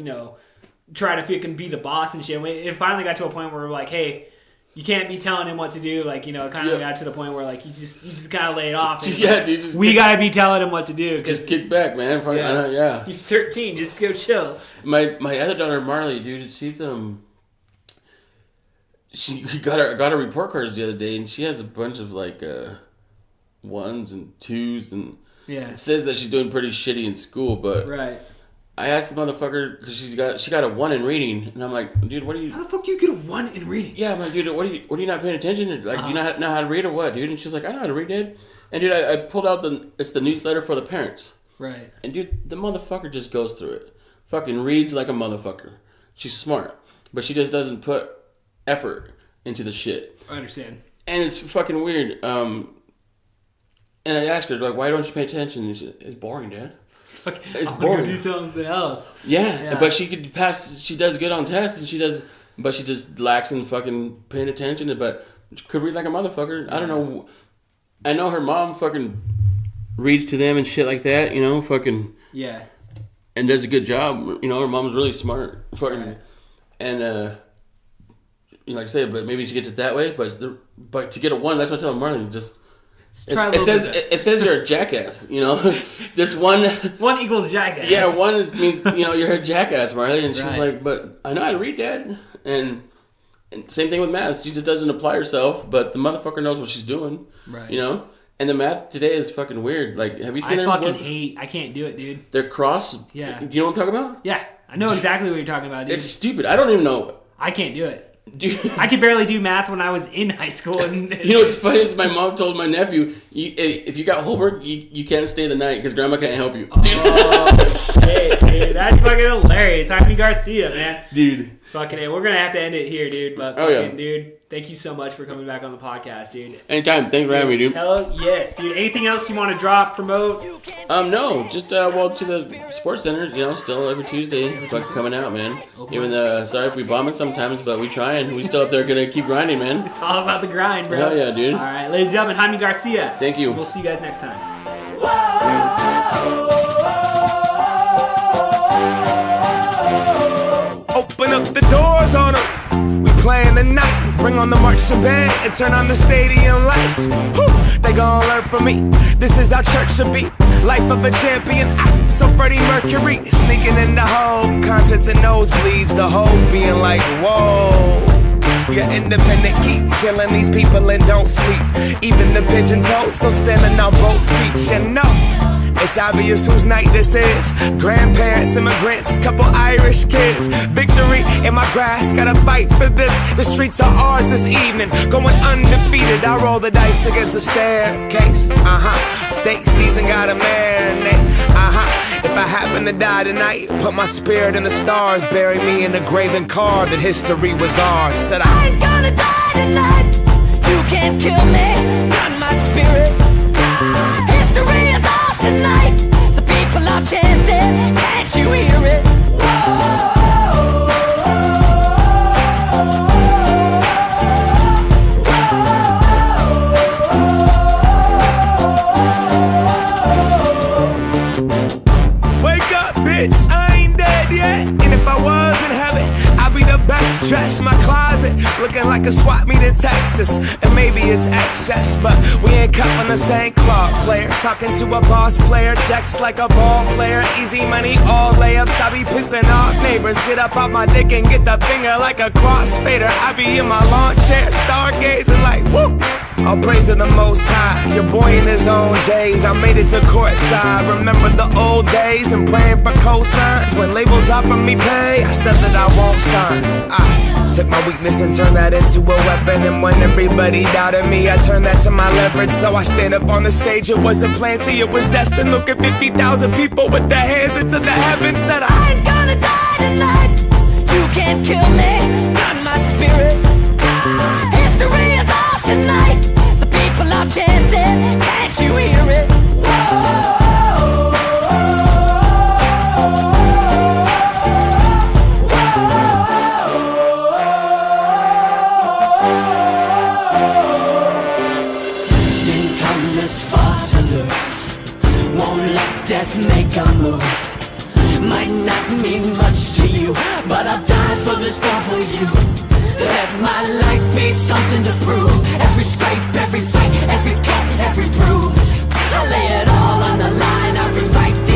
try to fucking be the boss and shit. It finally got to a point where we're like, hey, you can't be telling him what to do. Like, it kind of got to the point where, like, you just kind of lay it off. And, dude. We got to be telling him what to do. Just kick back, man. You're 13. Just go chill. My other daughter, Marley, dude, she's, she got her report cards the other day, and she has a bunch of, like, 1s and 2s, and it says that she's doing pretty shitty in school, but... Right. I asked the motherfucker because she got a 1 in reading, and I'm like, dude, what are you? How the fuck do you get a 1 in reading? Yeah, I'm like, dude, what are you not paying attention? Like, you know how to read or what, dude? And she was like, I know how to read, Dad. And dude, I pulled out it's the newsletter for the parents. Right. And dude, the motherfucker just goes through it, fucking reads like a motherfucker. She's smart, but she just doesn't put effort into the shit. I understand. And it's fucking weird. And I asked her like, why don't you pay attention? And she said, it's boring, Dad. It's boring. Go do something else. Yeah, but she could pass. She does good on tests, and but she just lacks in fucking paying attention. But she could read like a motherfucker. I don't know. I know her mom fucking reads to them and shit like that. Fucking and does a good job. Her mom's really smart. Fucking, right. And like I say, but maybe she gets it that way. But to get a 1, that's what I tell Marlon. Just. It says you're a jackass, This 1 equals jackass. Yeah, 1 means you're a jackass, Marley. And she's like, but I know how to read, Dad. And same thing with math. She just doesn't apply herself, but the motherfucker knows what she's doing. Right. And the math today is fucking weird. Like, have you seen it? I can't do it, dude. They're cross. Yeah. Do you know what I'm talking about? Yeah, I know exactly what you're talking about, dude. It's stupid. I don't even know. I can't do it. Dude. I could barely do math when I was in high school. And what's funny is my mom told my nephew, if you got homework, you can't stay the night because grandma can't help you. Oh, shit, dude. That's fucking hilarious. Jamie Garcia, man. Dude. Fucking A. We're going to have to end it here, dude. But dude, thank you so much for coming back on the podcast, dude. Anytime. Thanks for having me, dude. Hell yes, dude. Anything else you want to drop, promote? No. Just, to the sports center, still every Tuesday. Fuck's coming out, man. Even sorry if we bomb it sometimes, but we try and we still up there gonna keep grinding, man. It's all about the grind, bro. Hell yeah, dude. All right, ladies and gentlemen, Jamie Garcia. Thank you. We'll see you guys next time. Whoa! Bring on the marching band and turn on the stadium lights. Whew, they gon' learn from me. This is how church should be. Life of a champion. So Freddie Mercury sneaking in the Hove concerts and nosebleeds. The Hove being like, whoa. You're independent, keep killing these people and don't sleep. Even the pigeon toads still standing on both feet. You know, it's obvious whose night this is. Grandparents, immigrants, couple Irish kids. Victory in my grasp, gotta fight for this. The streets are ours this evening, going undefeated. I roll the dice against a staircase. State season got a marinate. If I happen to die tonight, put my spirit in the stars. Bury me in the grave and carved that history was ours. Said I ain't gonna die tonight. You can't kill me, not my spirit. History is ours tonight. The people are chanting, can't you hear it? I ain't dead yet, and if I was in heaven, I'd be the best dressed. My closet looking like a swap meet in Texas, and maybe it's excess, but we ain't cut from the same cloth. Player talking to a boss player, checks like a ball player, easy money, all layups. I be pissing off neighbors, get up off my dick and get the finger like a crossfader. I be in my lawn chair, stargazing like whoop. All praise to the Most High. Your boy in his own J's. I made it to courtside. Remember the old days and praying for cosigns. When labels offer me pay, I said that I won't sign. I took my weakness and turned that into a weapon. And when everybody doubted me, I turned that to my leverage. So I stand up on the stage. It wasn't planned, see it was destined. Look at 50,000 people with their hands into the heavens. Said I ain't gonna die tonight. You can't kill me, not my spirit. History is ours tonight. The people are chanting, can't you hear it? Didn't come this far to lose. Won't let death make a move. Might not mean much to you, but I'll die for this W. Let my life be something to prove. Every scrape, every fight, every cut, every bruise. I lay it all on the line, I rewrite the